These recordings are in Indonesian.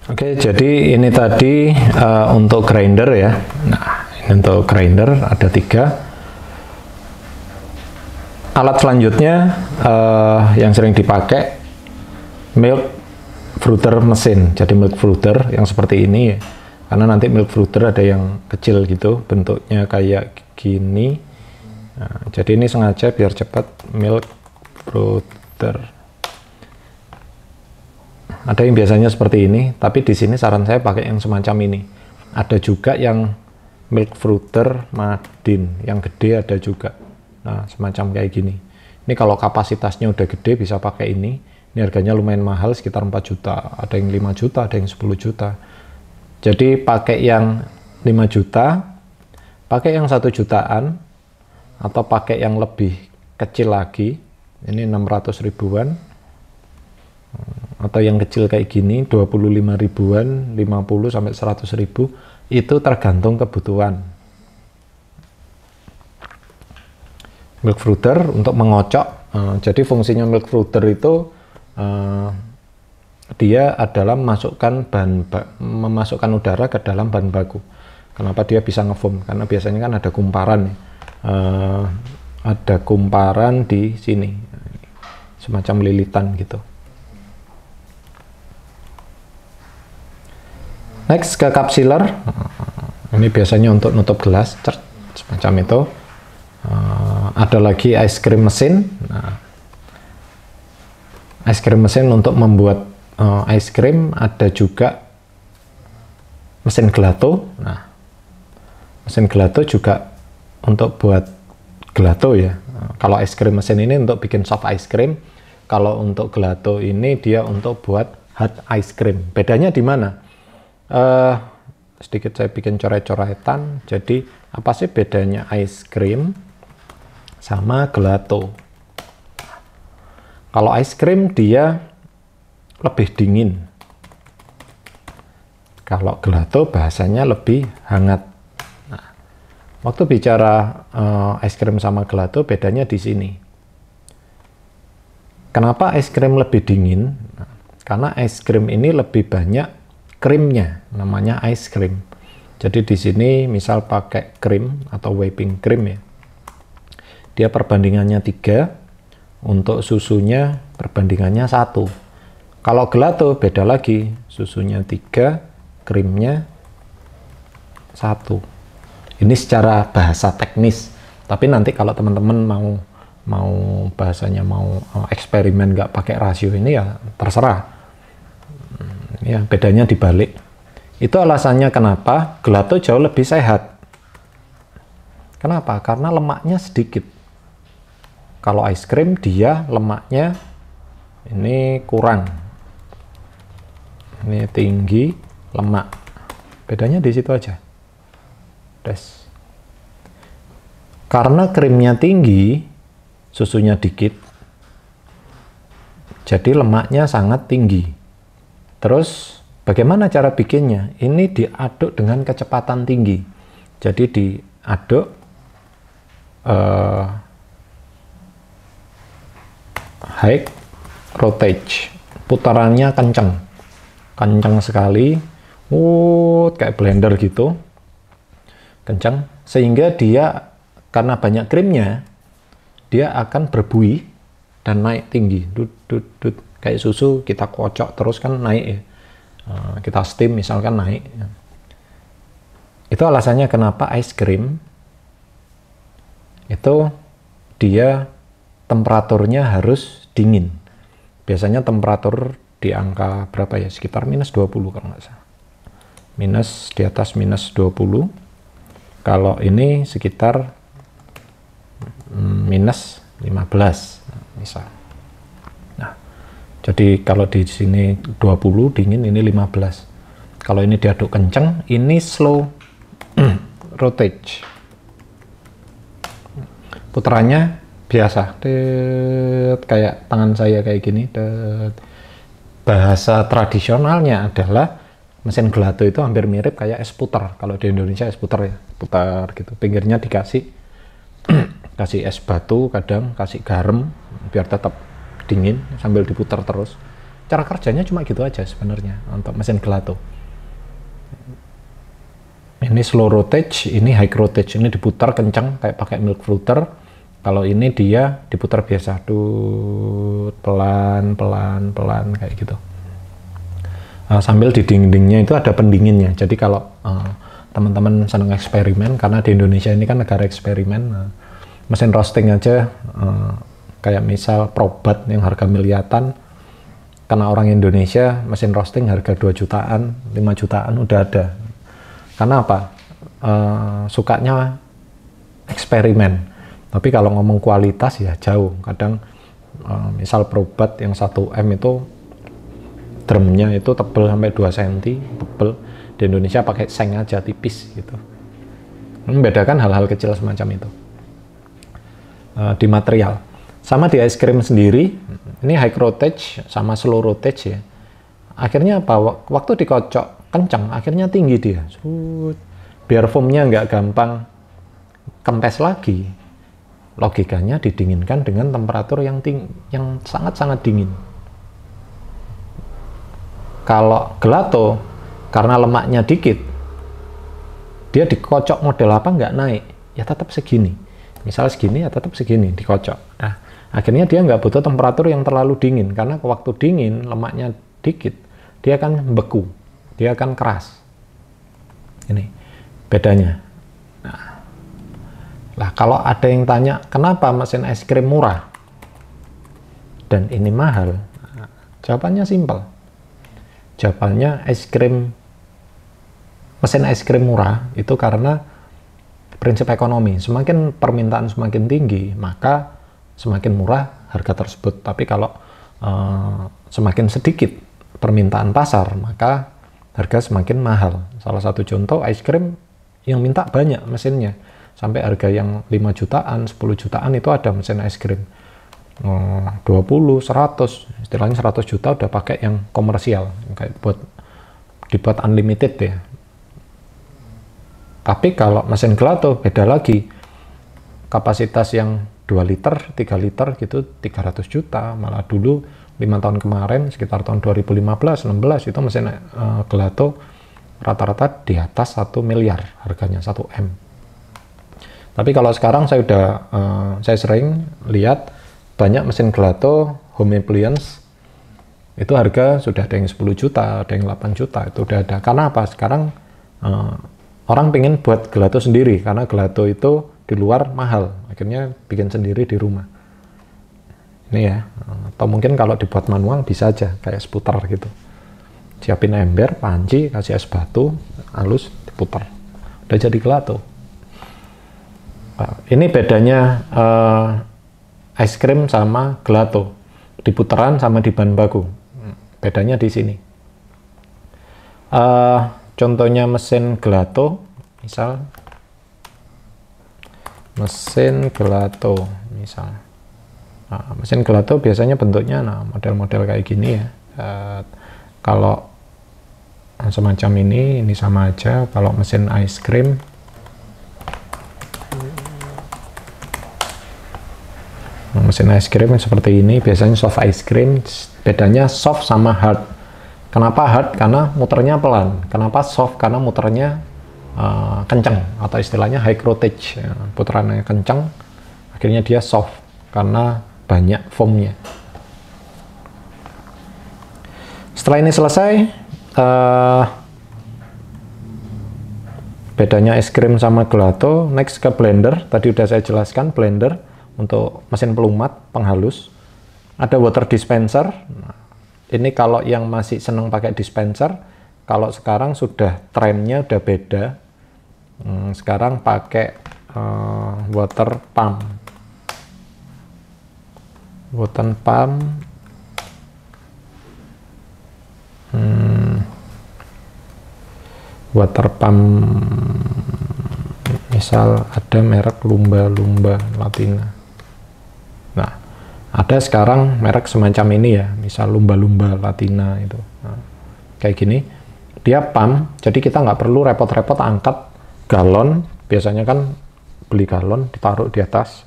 Oke, jadi ini tadi untuk grinder ya. Nah, ini untuk grinder ada 3. Alat selanjutnya yang sering dipakai milk frother mesin. Jadi milk frother yang seperti ini ya. Karena nanti milk frother ada yang kecil gitu, bentuknya kayak gini. Nah, jadi ini sengaja biar cepat milk frother. Ada yang biasanya seperti ini, tapi di sini saran saya pakai yang semacam ini. Ada juga yang milk frother Madin, yang gede ada juga. Nah, semacam kayak gini. Ini kalau kapasitasnya udah gede bisa pakai ini. Ini harganya lumayan mahal, sekitar 4 juta. Ada yang 5 juta, ada yang 10 juta. Jadi pakai yang 5 juta, pakai yang 1 jutaan, atau pakai yang lebih kecil lagi. Ini 600 ribuan. Atau yang kecil kayak gini 25 ribuan, 50 sampai 100 ribu, itu tergantung kebutuhan. Milk frother untuk mengocok, jadi fungsinya milk frother itu dia adalah memasukkan udara ke dalam bahan baku. Kenapa dia bisa ngefoam? Karena biasanya kan ada kumparan, ada kumparan di sini, semacam lilitan gitu. Next ke cup sealer, ini biasanya untuk nutup gelas, semacam itu. Ada lagi ice cream mesin. Nah, ice cream mesin untuk membuat ice cream, ada juga mesin gelato. Nah, mesin gelato juga untuk buat gelato ya. Kalau ice cream mesin ini untuk bikin soft ice cream, kalau untuk gelato ini dia untuk buat hard ice cream. Bedanya di mana? Sedikit saya bikin coret-coretan. Jadi apa sih bedanya ice cream sama gelato? Kalau ice cream dia lebih dingin, kalau gelato bahasanya lebih hangat. Nah, waktu bicara ice cream sama gelato bedanya di sini. Kenapa ice cream lebih dingin? Nah, karena ice cream ini lebih banyak krimnya, namanya ice cream. Jadi di sini misal pakai krim atau whipping cream ya, dia perbandingannya 3, untuk susunya perbandingannya 1. Kalau gelato beda lagi, susunya 3, krimnya 1. Ini secara bahasa teknis, tapi nanti kalau teman-teman mau bahasanya mau eksperimen nggak pakai rasio ini ya terserah. Ya, bedanya dibalik. Itu alasannya kenapa gelato jauh lebih sehat. Kenapa? Karena lemaknya sedikit. Kalau ice cream dia lemaknya ini kurang. Ini tinggi lemak. Bedanya di situ aja. Des. Karena krimnya tinggi, susunya dikit, jadi lemaknya sangat tinggi. Terus bagaimana cara bikinnya? Ini diaduk dengan kecepatan tinggi. Jadi diaduk high voltage, putarannya kencang sekali, kayak blender gitu, kencang, sehingga dia karena banyak krimnya, dia akan berbuih dan naik tinggi, kayak susu kita kocok terus kan naik ya. Kita steam misalkan naik. Itu alasannya kenapa ice cream itu dia temperaturnya harus dingin. Biasanya temperatur di angka berapa ya? Sekitar minus 20 kalau nggak salah. Minus di atas minus 20. Kalau ini sekitar minus 15 misal. Jadi kalau di sini 20 dingin, ini 15. Kalau ini diaduk kencang, ini slow rotate. Putarannya biasa, kayak tangan saya kayak gini. Bahasa tradisionalnya adalah mesin gelato itu hampir mirip kayak es puter. Kalau di Indonesia es puter ya, putar gitu. Pinggirnya dikasih kasih es batu, kadang kasih garam biar tetap dingin sambil diputar terus. cara kerjanya cuma gitu aja sebenarnya untuk mesin gelato. Ini slow rotate, ini high rotate, ini diputar kencang kayak pakai milk fruiter. Kalau ini dia diputar biasa, pelan kayak gitu. Sambil di dindingnya itu ada pendinginnya. Jadi kalau teman-teman senang eksperimen, karena di Indonesia ini kan negara eksperimen, mesin roasting aja kayak misal Probat yang harga miliatan, karena orang Indonesia mesin roasting harga 2 jutaan, 5 jutaan udah ada. Karena apa? Sukanya eksperimen. Tapi kalau ngomong kualitas ya jauh. Kadang misal Probat yang 1M itu drumnya itu tebel sampai 2 cm, tebel. Di Indonesia pakai seng aja tipis gitu. Membedakan hal-hal kecil semacam itu. Di material. Sama di es krim sendiri, ini high rotage sama slow rotage ya. Akhirnya apa? Waktu dikocok kencang, akhirnya tinggi dia. Biar foamnya nggak gampang kempes lagi. Logikanya didinginkan dengan temperatur yang sangat-sangat dingin. Kalau gelato, karena lemaknya dikit, dia dikocok model apa nggak naik, ya tetap segini. Misal segini ya tetap segini, dikocok. Nah, akhirnya dia nggak butuh temperatur yang terlalu dingin, karena waktu dingin lemaknya dikit, dia akan beku, dia akan keras. Ini bedanya. Nah, kalau ada yang tanya, kenapa mesin es krim murah dan ini mahal? Nah, jawabannya simpel. Jawabannya mesin es krim murah itu karena prinsip ekonomi. Semakin permintaan semakin tinggi, maka semakin murah harga tersebut. Tapi kalau semakin sedikit permintaan pasar, maka harga semakin mahal. Salah satu contoh es krim yang minta banyak mesinnya, sampai harga yang 5 jutaan, 10 jutaan itu ada mesin es krim. 20, 100, istilahnya 100 juta udah pakai yang komersial, kayak dibuat unlimited ya. Tapi kalau mesin gelato beda lagi, kapasitas yang 2 liter, 3 liter gitu 300 juta, malah dulu 5 tahun kemarin sekitar tahun 2015-16 itu mesin gelato rata-rata di atas 1 miliar harganya, 1M. Tapi kalau sekarang saya sering lihat banyak mesin gelato home appliance itu harga sudah ada yang 10 juta, ada yang 8 juta, itu udah ada. Karena apa? Sekarang orang pengen buat gelato sendiri, karena gelato itu di luar mahal, akhirnya bikin sendiri di rumah. Ini ya, atau mungkin kalau dibuat manual bisa aja, kayak seputar gitu. Siapin ember, panci, kasih es batu, halus, diputar. Udah jadi gelato. Ini bedanya es krim sama gelato, di putaran sama di bahan baku. Bedanya di sini. Contohnya mesin gelato, misal mesin gelato, misal. Nah, mesin gelato biasanya bentuknya model-model kayak gini ya. Kalau semacam ini sama aja. Kalau mesin ice cream, mesin es krim seperti ini, biasanya soft ice cream. Bedanya soft sama hard. Kenapa hard? Karena muternya pelan. Kenapa soft? Karena muternya kencang, atau istilahnya high rotage, putarannya kencang, akhirnya dia soft karena banyak foamnya. Setelah ini selesai, bedanya es krim sama gelato. Next ke blender. Tadi udah saya jelaskan blender untuk mesin pelumat, penghalus. Ada water dispenser. Nah, ini kalau yang masih seneng pakai dispenser, kalau sekarang sudah trennya udah beda. Sekarang pakai water pump. Water pump. Water pump. Misal ada merek lumba-lumba Latina. Nah, ada sekarang merek semacam ini ya, misal lumba-lumba Latina itu. Nah, kayak gini, dia pump, jadi kita nggak perlu repot-repot angkat galon. Biasanya kan beli galon, ditaruh di atas.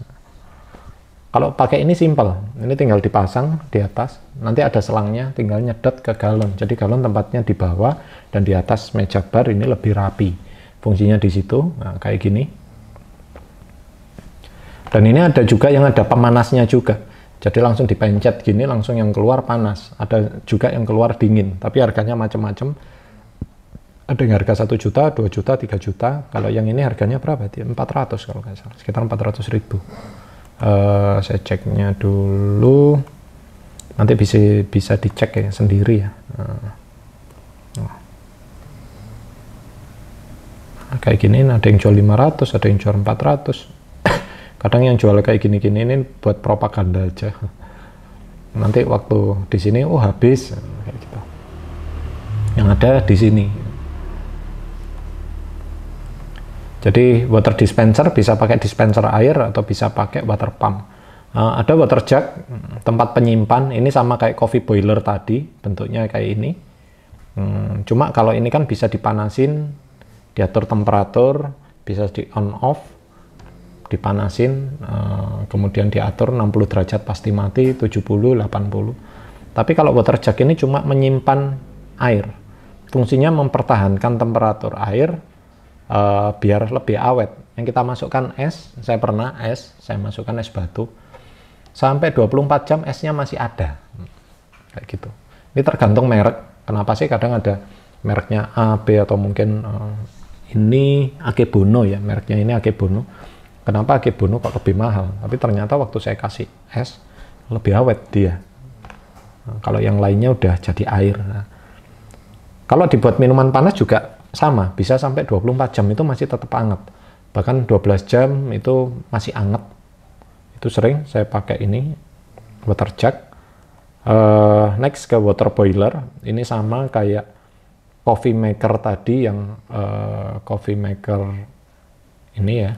Kalau pakai ini simple, ini tinggal dipasang di atas, nanti ada selangnya, tinggal nyedot ke galon. Jadi galon tempatnya di bawah dan di atas meja bar ini lebih rapi. Fungsinya di situ, nah, kayak gini. Dan ini ada juga yang ada pemanasnya juga. Jadi langsung dipencet gini, langsung yang keluar panas. Ada juga yang keluar dingin, tapi harganya macam-macam. Ada yang harga 1 juta, 2 juta, 3 juta. Kalau yang ini harganya berapa? 400 kalau nggak salah, sekitar 400.000. Saya ceknya dulu, nanti bisa dicek ya sendiri ya. Kayak gini ada yang jual 500, ada yang jual 400. Kadang yang jual kayak gini-gini ini buat propaganda aja. Nanti waktu di sini habis kayak gitu. Yang ada di sini. Jadi water dispenser bisa pakai dispenser air atau bisa pakai water pump. Ada water jug, tempat penyimpan. Ini sama kayak coffee boiler tadi, bentuknya kayak ini. Cuma kalau ini kan bisa dipanasin, diatur temperatur, bisa di on off, dipanasin, kemudian diatur 60 derajat pasti mati, 70, 80. Tapi kalau water jug ini cuma menyimpan air. Fungsinya mempertahankan temperatur air, biar lebih awet. Yang kita masukkan es, saya masukkan es batu, sampai 24 jam esnya masih ada. Kayak gitu. Ini tergantung merek. Kenapa sih kadang ada mereknya A, B, atau mungkin ini Akebono ya, mereknya ini Akebono. Kenapa Akebono kok lebih mahal? Tapi ternyata waktu saya kasih es, lebih awet dia. Kalau yang lainnya udah jadi air. Kalau dibuat minuman panas juga sama, bisa sampai 24 jam itu masih tetap hangat. Bahkan 12 jam itu masih hangat. Itu sering saya pakai ini, water jug. Next ke water boiler. Ini sama kayak coffee maker tadi, yang coffee maker ini ya.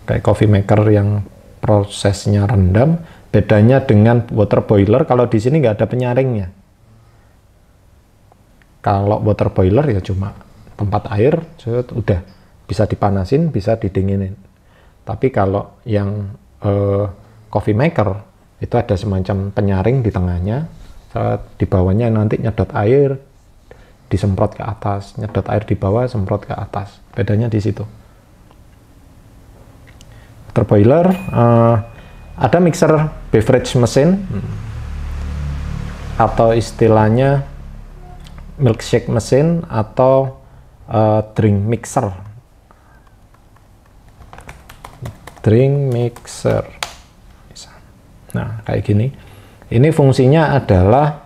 Kayak coffee maker yang prosesnya rendam. Bedanya dengan water boiler, kalau di sini nggak ada penyaringnya. Kalau water boiler ya cuma tempat air, udah bisa dipanasin, bisa didinginin. Tapi kalau yang coffee maker itu ada semacam penyaring di tengahnya, di bawahnya nanti nyedot air, disemprot ke atas, nyedot air di bawah, semprot ke atas. Bedanya di situ. Water boiler, ada mixer beverage mesin atau istilahnya milkshake mesin atau drink mixer. Nah, kayak gini. Ini fungsinya adalah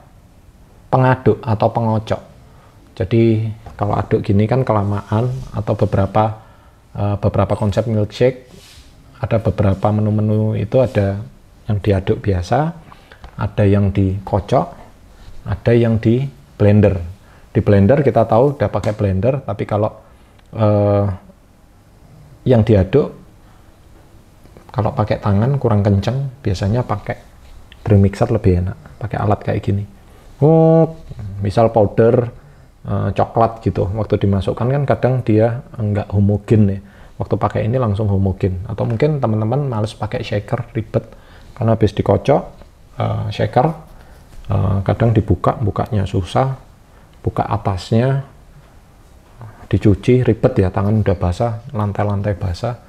pengaduk atau pengocok. Jadi kalau aduk gini kan kelamaan, atau beberapa konsep milkshake, ada beberapa menu-menu itu ada yang diaduk biasa, ada yang dikocok, ada yang di blender. Di blender kita tahu udah pakai blender, tapi kalau yang diaduk, kalau pakai tangan kurang kenceng, biasanya pakai drink mixer lebih enak, pakai alat kayak gini. Misal powder coklat gitu, waktu dimasukkan kan kadang dia nggak homogen ya. Waktu pakai ini langsung homogen. Atau mungkin teman-teman males pakai shaker, ribet, karena habis dikocok shaker, kadang bukanya susah. Buka atasnya dicuci ribet ya, tangan udah basah, lantai-lantai basah.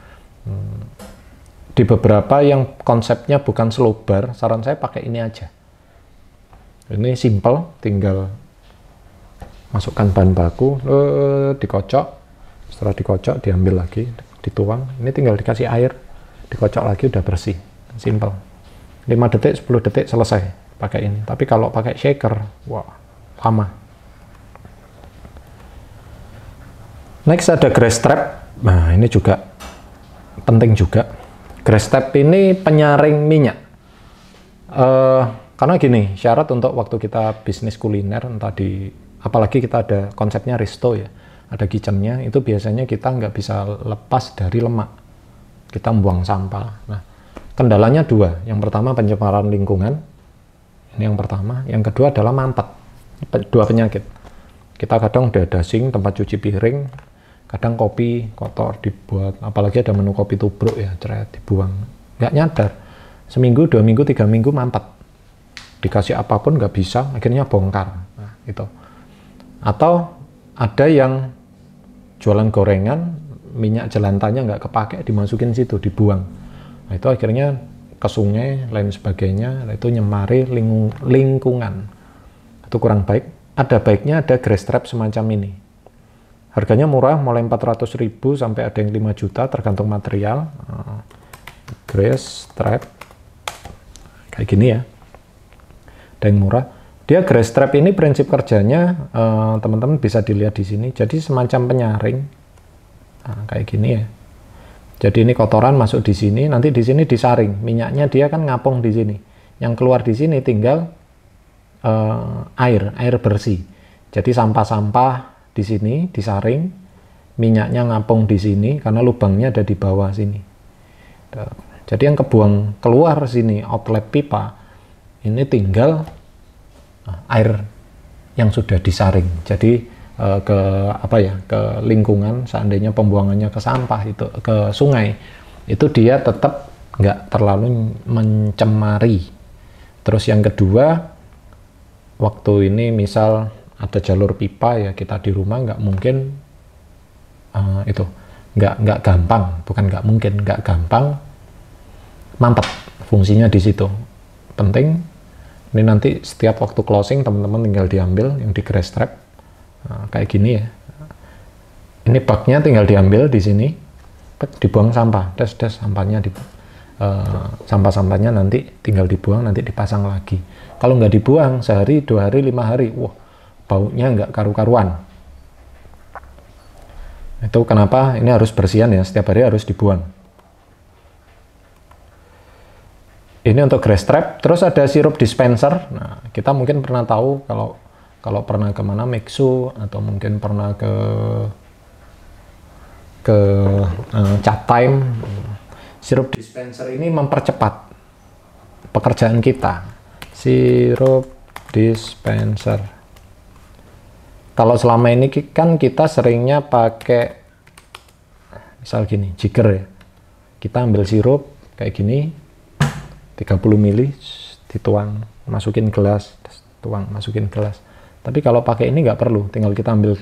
Di beberapa yang konsepnya bukan slow bar, saran saya pakai ini aja. Ini simple, tinggal masukkan bahan baku, dikocok, setelah dikocok diambil lagi, dituang. Ini tinggal dikasih air, dikocok lagi, udah bersih, simple. 5 detik, 10 detik selesai pakai ini. Tapi kalau pakai shaker, wah, lama. Next ada grass trap. Nah, ini juga penting juga. Grass trap ini penyaring minyak. Karena gini, syarat untuk waktu kita bisnis kuliner, apalagi kita ada konsepnya resto ya, ada kitchennya, itu biasanya kita nggak bisa lepas dari lemak. Kita buang sampah. Nah, kendalanya dua. Yang pertama pencemaran lingkungan. Ini yang pertama. Yang kedua adalah mampet. Dua penyakit. Kita kadang udah ada sink, tempat cuci piring, Kadang kopi kotor dibuat, apalagi ada menu kopi tubruk ya, ceret dibuang. Nggak nyadar, seminggu, 2 minggu, 3 minggu mampet. Dikasih apapun nggak bisa, akhirnya bongkar. Nah, gitu. Atau ada yang jualan gorengan, minyak jelantanya nggak kepake, dimasukin situ, dibuang. Nah, itu akhirnya ke sungai, lain sebagainya, itu nyemari lingkungan. Itu kurang baik. Ada baiknya ada grass trap semacam ini. Harganya murah, mulai 400.000 sampai ada yang 5 juta, tergantung material. Grass trap, kayak gini ya. Ada yang murah. Dia grass trap ini prinsip kerjanya, teman-teman bisa dilihat di sini. Jadi semacam penyaring, kayak gini ya. Jadi ini kotoran masuk di sini, nanti di sini disaring. Minyaknya dia kan ngapung di sini. Yang keluar di sini tinggal air bersih. Jadi sampah-sampah di sini disaring, minyaknya ngapung di sini karena lubangnya ada di bawah sini. Jadi yang kebuang keluar sini outlet pipa ini tinggal air yang sudah disaring. Jadi ke lingkungan, seandainya pembuangannya ke sampah itu ke sungai, itu dia tetap nggak terlalu mencemari. Terus yang kedua, waktu ini misal ada jalur pipa ya, kita di rumah nggak mungkin nggak gampang, bukan nggak mungkin, nggak gampang mampet fungsinya di situ. Penting ini nanti setiap waktu closing teman-teman tinggal diambil yang di grass trap, kayak gini ya. Ini baknya tinggal diambil di sini, dibuang sampah, sampahnya sampah-sampahnya nanti tinggal dibuang, nanti dipasang lagi. Kalau nggak dibuang sehari, 2 hari, 5 hari, wah baunya nggak karu-karuan. Itu kenapa ini harus bersihan ya, setiap hari harus dibuang. Ini untuk grass trap. Terus ada sirup dispenser. Nah, kita mungkin pernah tahu kalau pernah kemana, Mixu, atau mungkin pernah ke Chat Time. Sirup dispenser ini mempercepat pekerjaan kita. Sirup dispenser. Kalau selama ini kan kita seringnya pakai misal gini, jigger ya. Kita ambil sirup kayak gini, 30 ml, dituang, masukin gelas, tuang, masukin gelas. Tapi kalau pakai ini nggak perlu, tinggal kita ambil,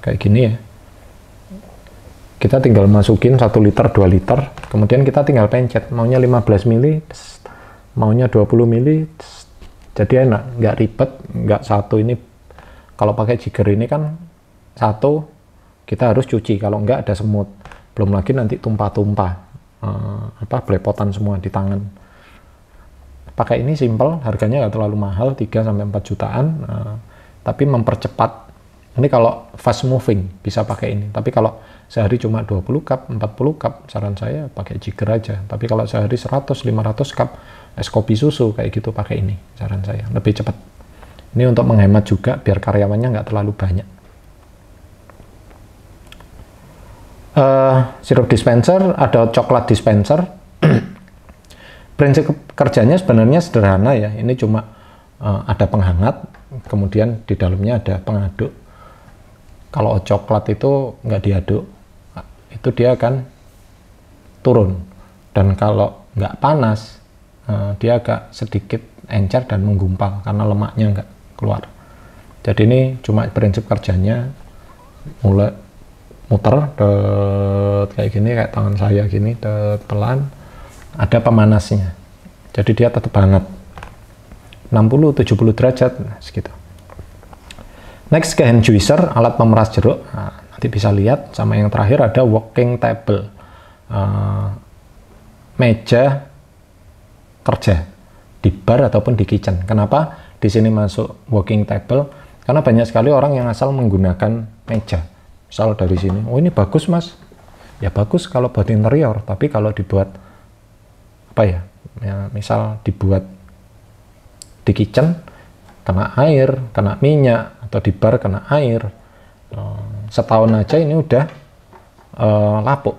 kayak gini ya. Kita tinggal masukin 1 liter, 2 liter, kemudian kita tinggal pencet, maunya 15 ml, maunya 20 ml, jadi enak, nggak ribet, nggak satu ini. Kalau pakai jigger ini kan satu, kita harus cuci, kalau nggak ada semut. Belum lagi nanti tumpah-tumpah, belepotan semua di tangan. Pakai ini simple, harganya nggak terlalu mahal, 3-4 jutaan, tapi mempercepat. Ini kalau fast moving bisa pakai ini, tapi kalau sehari cuma 20 cup, 40 cup, saran saya pakai jigger aja. Tapi kalau sehari 100-500 cup es kopi susu kayak gitu, pakai ini, saran saya, lebih cepat. Ini untuk menghemat juga, biar karyawannya nggak terlalu banyak. Sirup dispenser, ada coklat dispenser. Prinsip kerjanya sebenarnya sederhana ya, ini cuma ada penghangat, kemudian di dalamnya ada pengaduk. Kalau coklat itu nggak diaduk, itu dia akan turun. Dan kalau nggak panas, dia agak sedikit encer dan menggumpal karena lemaknya nggak keluar. Jadi ini cuma prinsip kerjanya, mulai muter kayak gini, kayak tangan saya gini, pelan, ada pemanasnya. Jadi dia tetap hangat, 60-70 derajat, segitu. Next ke hand juicer, alat pemeras jeruk. Nah, nanti bisa lihat. Sama yang terakhir ada working table, meja kerja di bar ataupun di kitchen. Kenapa di sini masuk working table? Karena banyak sekali orang yang asal menggunakan meja. Misal dari sini, oh ini bagus mas, ya bagus kalau buat interior. Tapi kalau dibuat misal dibuat di kitchen, kena air, kena minyak, atau di bar kena air, setahun aja ini udah lapuk.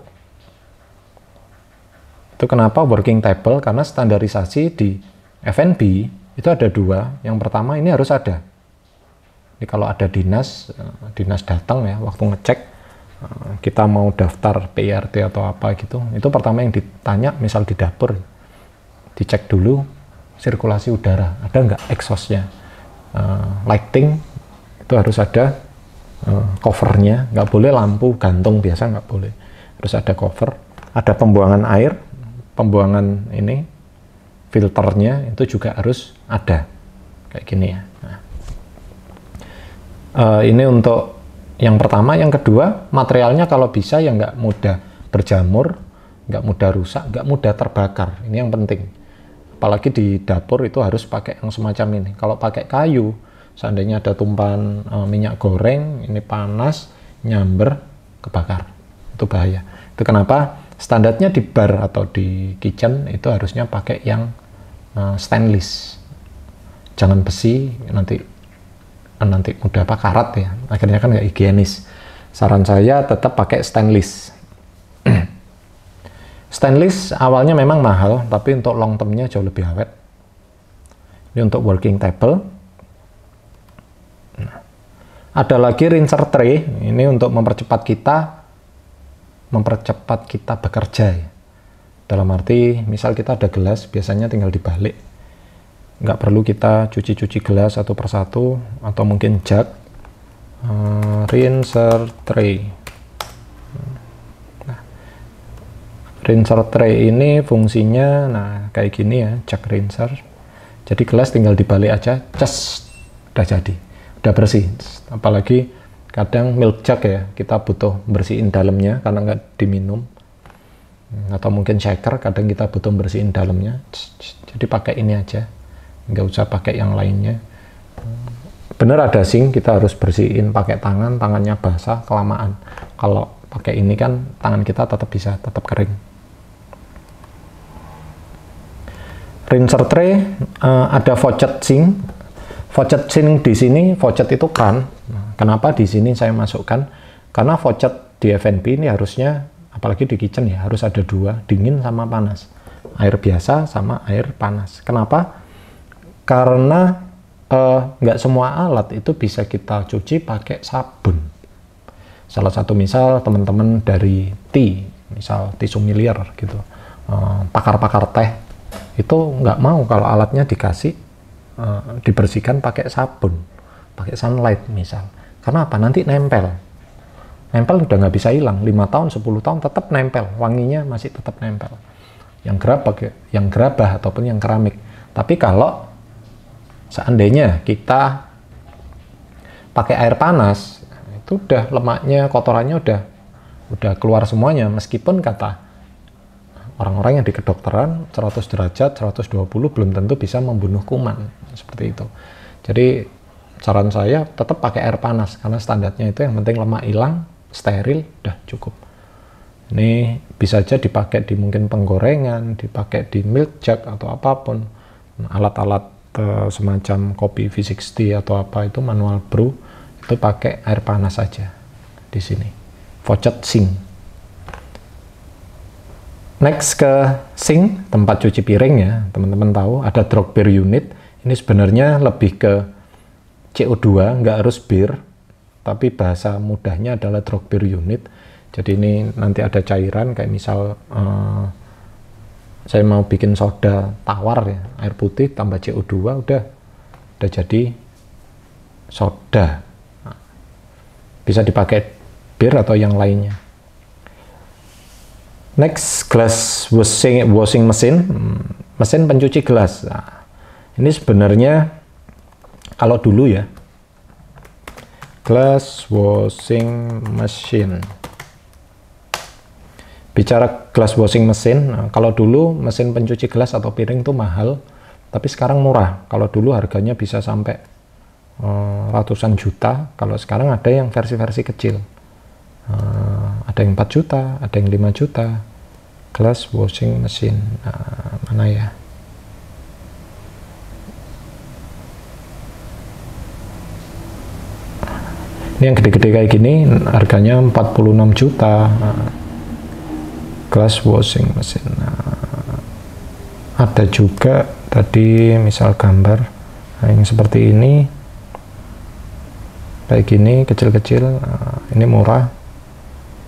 Itu kenapa working table, karena standarisasi di F&B itu ada 2. Yang pertama ini harus ada. Jadi kalau ada dinas datang ya, waktu ngecek kita mau daftar PIRT atau apa gitu, itu pertama yang ditanya, misal di dapur, dicek dulu sirkulasi udara, ada nggak exhaustnya. Lighting itu harus ada covernya, nggak boleh lampu gantung biasa, nggak boleh, harus ada cover. Ada pembuangan air, pembuangan ini filternya itu juga harus ada kayak gini ya. Ini untuk yang pertama. Yang kedua, materialnya kalau bisa ya nggak mudah berjamur, nggak mudah rusak, nggak mudah terbakar. Ini yang penting. Apalagi di dapur itu harus pakai yang semacam ini. Kalau pakai kayu, seandainya ada tumpahan minyak goreng, ini panas, nyamber, kebakar. Itu bahaya. Itu kenapa standarnya di bar atau di kitchen itu harusnya pakai yang stainless. Jangan besi, nanti mudah karat ya, akhirnya kan nggak higienis. Saran saya tetap pakai stainless. Stainless awalnya memang mahal, tapi untuk long termnya jauh lebih awet. Ini untuk working table. Ada lagi rinser tray, ini untuk mempercepat kita bekerja ya. Dalam arti misal kita ada gelas, biasanya tinggal dibalik, nggak perlu kita cuci-cuci gelas satu persatu, atau mungkin jug. Rinser tray. Nah, rinser tray ini fungsinya kayak gini ya, jug rinser. Jadi gelas tinggal dibalik aja, cas, udah jadi, udah bersih. Apalagi kadang milk jug ya, kita butuh bersihin dalamnya karena nggak diminum, atau mungkin shaker kadang kita butuh bersihin dalamnya. Jadi pakai ini aja, nggak usah pakai yang lainnya. Bener ada sink, kita harus bersihin pakai tangan, tangannya basah kelamaan. Kalau pakai ini kan tangan kita tetap kering. Rinser tray, ada faucet sink. Faucet sink di sini, faucet itu kran. Kenapa di sini saya masukkan? Karena faucet di F&B ini harusnya, apalagi di kitchen ya, harus ada dua, dingin sama panas. Air biasa sama air panas. Kenapa? Karena nggak semua alat itu bisa kita cuci pakai sabun. Salah satu misal teman-teman dari misal tea sommelier gitu, pakar-pakar teh, itu nggak mau kalau alatnya dikasih dibersihkan pakai sabun, pakai sunlight misal. Karena apa? Nanti nempel udah nggak bisa hilang, 5 tahun, 10 tahun tetap nempel, wanginya masih tetap nempel. Yang gerabah ataupun yang keramik. Tapi kalau seandainya kita pakai air panas, itu udah lemaknya, kotorannya udah keluar semuanya. Meskipun kata orang-orang yang di kedokteran 100 derajat, 120 belum tentu bisa membunuh kuman, seperti itu. Jadi saran saya tetap pakai air panas, karena standarnya itu yang penting lemak hilang, steril, udah cukup. Ini bisa aja dipakai di mungkin penggorengan, dipakai di milk jug atau apapun. Alat-alat semacam kopi V60 atau apa itu manual brew, itu pakai air panas saja di sini. Faucet sink. Next ke sink, tempat cuci piring ya, teman-teman tahu ada drop beer unit. Ini sebenarnya lebih ke CO2, nggak harus bir, tapi bahasa mudahnya adalah drop beer unit. Jadi ini nanti ada cairan kayak misal saya mau bikin soda tawar ya, air putih tambah CO2 udah jadi soda. Bisa dipakai bir atau yang lainnya. Next, glass washing machine, mesin pencuci gelas. Nah, ini sebenarnya kalau dulu ya, glass washing machine. Bicara glass washing machine, kalau dulu mesin pencuci gelas atau piring itu mahal, tapi sekarang murah. Kalau dulu harganya bisa sampai ratusan juta, kalau sekarang ada yang versi-versi kecil. Ada yang 4 juta, ada yang 5 juta. Glass washing machine, mana ya? Ini yang gede-gede kayak gini, harganya 46 juta. Glass washing machine. Ada juga tadi misal gambar yang seperti ini, kayak gini kecil-kecil. Ini murah,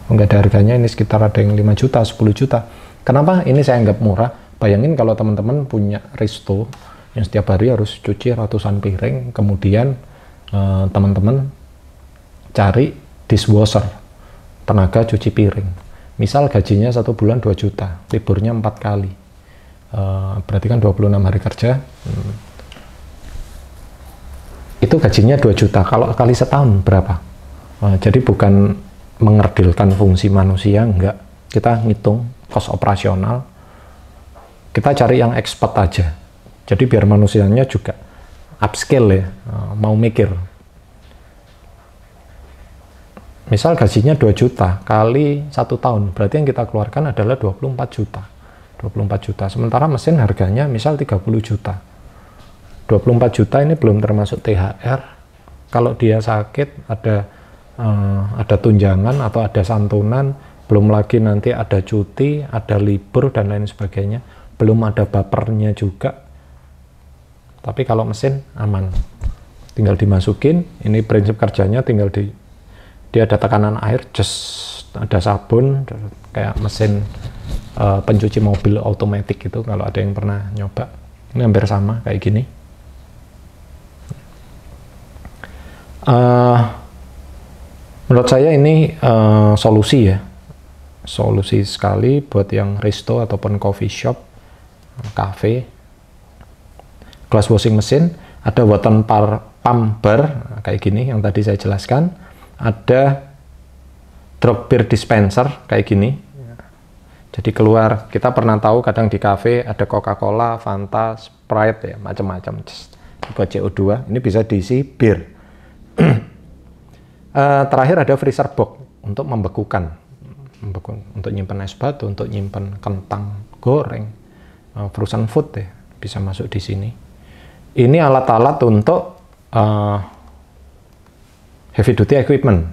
nggak ada harganya, ini sekitar ada yang 5 juta 10 juta. Kenapa ini saya anggap murah? Bayangin kalau teman-teman punya resto yang setiap hari harus cuci ratusan piring, kemudian teman-teman cari dishwasher, tenaga cuci piring, misal gajinya 1 bulan 2 juta, liburnya 4 kali, berarti kan 26 hari kerja, itu gajinya 2 juta, kalau kali setahun berapa? Jadi bukan mengerdilkan fungsi manusia, enggak. Kita ngitung cost operasional, kita cari yang expert aja. Jadi biar manusianya juga upscale ya, mau mikir. Misal gajinya 2 juta kali 1 tahun, berarti yang kita keluarkan adalah 24 juta. 24 juta, sementara mesin harganya misal 30 juta. 24 juta ini belum termasuk THR. Kalau dia sakit ada tunjangan atau ada santunan, belum lagi nanti ada cuti, ada libur dan lain sebagainya, belum ada bapernya juga. Tapi kalau mesin aman, tinggal dimasukin, ini prinsip kerjanya, tinggal dia ada tekanan air, just ada sabun, kayak mesin pencuci mobil otomatis gitu, kalau ada yang pernah nyoba. Ini hampir sama kayak gini. Menurut saya ini solusi ya, solusi sekali buat yang resto ataupun coffee shop, cafe. Glass washing machine, ada water pump bar kayak gini yang tadi saya jelaskan, ada drop beer dispenser kayak gini. Jadi keluar, kita pernah tahu kadang di cafe ada Coca-Cola, Fanta, Sprite ya, macam-macam buat CO2. Ini bisa diisi bir. Terakhir ada freezer box untuk membekukan, untuk nyimpan es batu, untuk nyimpan kentang goreng, frozen food ya, bisa masuk di sini. Ini alat-alat untuk heavy duty equipment.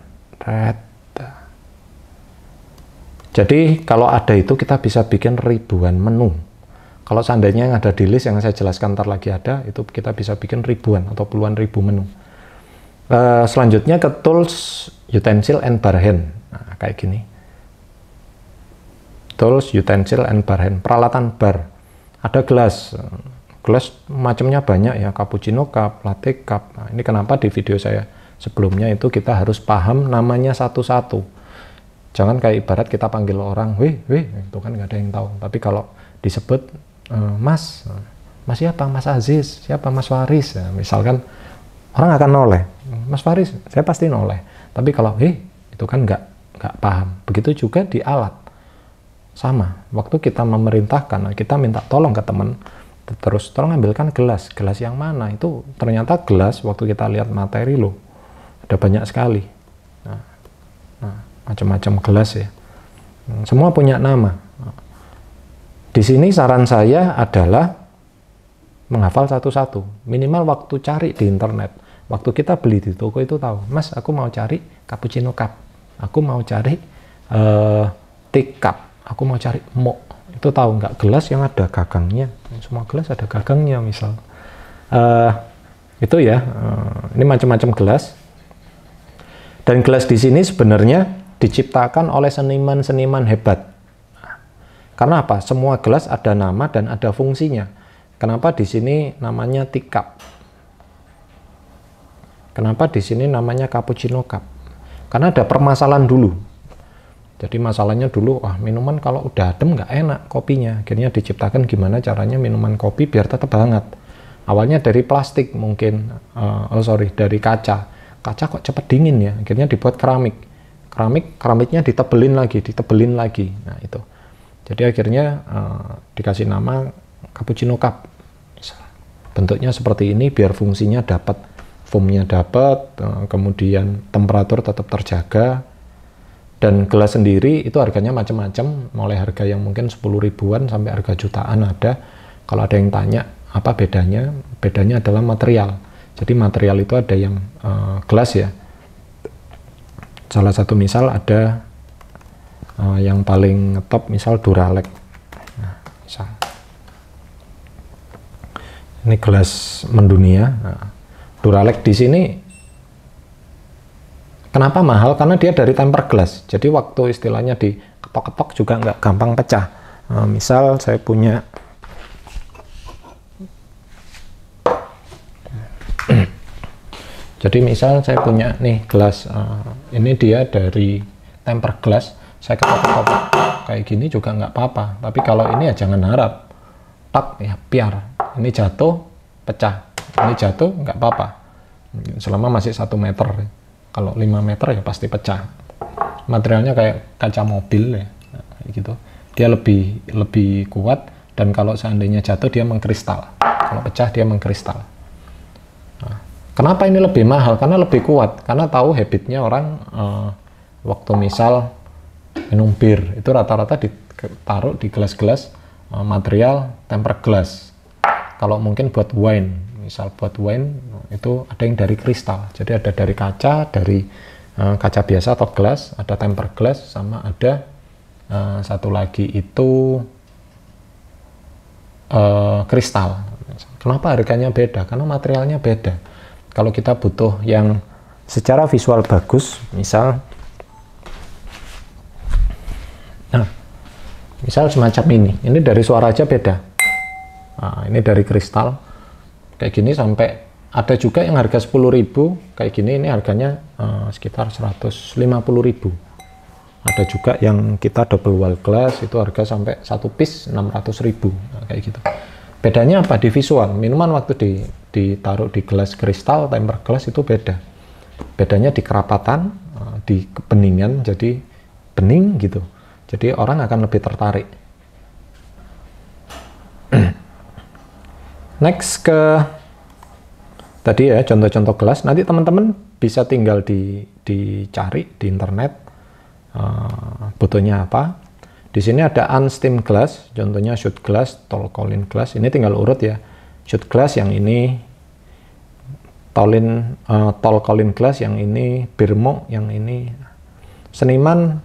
Jadi kalau ada itu kita bisa bikin ribuan menu. Kalau seandainya yang ada di list yang saya jelaskan ntar lagi ada, itu kita bisa bikin ribuan atau puluhan ribu menu. Selanjutnya ke tools, utensil, and bar hand. Nah, kayak gini. Tools, utensil, and bar hand. Peralatan bar. Ada gelas. Gelas macamnya banyak ya. Cappuccino cup, latte cup. Nah, ini kenapa di video saya sebelumnya itu kita harus paham namanya satu-satu. Jangan kayak ibarat kita panggil orang, weh, itu kan nggak ada yang tahu. Tapi kalau disebut, Mas siapa? Mas Aziz, siapa? Mas Waris. Nah, misalkan orang akan noleh, Mas Faris, saya pasti noleh. Tapi kalau, itu kan nggak paham. Begitu juga di alat. Sama, waktu kita memerintahkan, kita minta tolong ke teman, terus tolong ambilkan gelas. Gelas yang mana? Itu ternyata gelas, waktu kita lihat materi loh, ada banyak sekali. Nah, macam-macam gelas ya. Semua punya nama. Di sini saran saya adalah menghafal satu-satu. Minimal waktu cari di internet. Waktu kita beli di toko itu tahu, Mas, aku mau cari cappuccino cup, aku mau cari tea cup, aku mau cari mug. Itu tahu nggak? Gelas yang ada gagangnya, semua gelas ada gagangnya misal. Itu ya, ini macam-macam gelas. Dan gelas di sini sebenarnya diciptakan oleh seniman-seniman hebat. Karena apa? Semua gelas ada nama dan ada fungsinya. Kenapa di sini namanya tea cup? Kenapa di sini namanya cappuccino cup? Karena ada permasalahan dulu. Jadi masalahnya dulu, minuman kalau udah adem nggak enak kopinya. Akhirnya diciptakan gimana caranya minuman kopi biar tetap hangat. Awalnya dari plastik mungkin, dari kaca. Kaca kok cepet dingin ya. Akhirnya dibuat keramik. Keramiknya ditebelin lagi. Nah itu. Jadi akhirnya dikasih nama cappuccino cup. Bentuknya seperti ini biar fungsinya dapat. Foamnya dapat, kemudian temperatur tetap terjaga, dan gelas sendiri itu harganya macam-macam, mulai harga yang mungkin 10 ribuan sampai harga jutaan ada. Kalau ada yang tanya apa bedanya, bedanya adalah material. Jadi material itu ada yang gelas ya. Salah satu misal ada yang paling top misal Duralex. Nah, misal ini gelas mendunia. Nah, Duralex di sini Kenapa mahal? Karena dia dari tempered glass. Jadi waktu istilahnya diketok-ketok juga nggak gampang pecah. Misal saya punya jadi misal saya punya nih gelas, ini dia dari tempered glass, saya ketok-ketok kayak gini juga nggak apa-apa. Tapi kalau ini ya jangan harap tak ya biar ini jatuh pecah, ini jatuh nggak apa-apa selama masih 1 meter. Kalau 5 meter ya pasti pecah. Materialnya kayak kaca mobil ya, kayak gitu. Dia lebih kuat, dan kalau seandainya jatuh dia mengkristal. Kalau pecah dia mengkristal. Nah, kenapa ini lebih mahal? Karena lebih kuat. Karena tahu habitnya orang waktu misal minum bir itu rata-rata ditaruh di gelas-gelas material tempered glass. Kalau mungkin buat wine, misal buat wine itu ada yang dari kristal. Jadi ada dari kaca, dari kaca biasa atau gelas, ada tempered glass, sama ada satu lagi itu kristal. Kenapa harganya beda? Karena materialnya beda. Kalau kita butuh yang secara visual bagus, misal semacam ini dari suara aja beda. Nah, ini dari kristal kayak gini, sampai ada juga yang harga 10.000 kayak gini, ini harganya sekitar 150.000. Ada juga yang kita double wall glass itu harga sampai 1 piece 600.000. Nah, kayak gitu. Bedanya apa? Di visual. Minuman waktu ditaruh di gelas kristal tempered glass itu beda. Bedanya di kerapatan, di kebeningan, jadi bening gitu. Jadi orang akan lebih tertarik. Next ke tadi ya contoh-contoh gelas. Nanti teman-teman bisa tinggal dicari di internet butuhnya apa. Di sini ada unsteamed glass, contohnya shot glass, tall column glass. Ini tinggal urut ya. Shot glass yang ini, tall column glass yang ini, Birmo yang ini. Seniman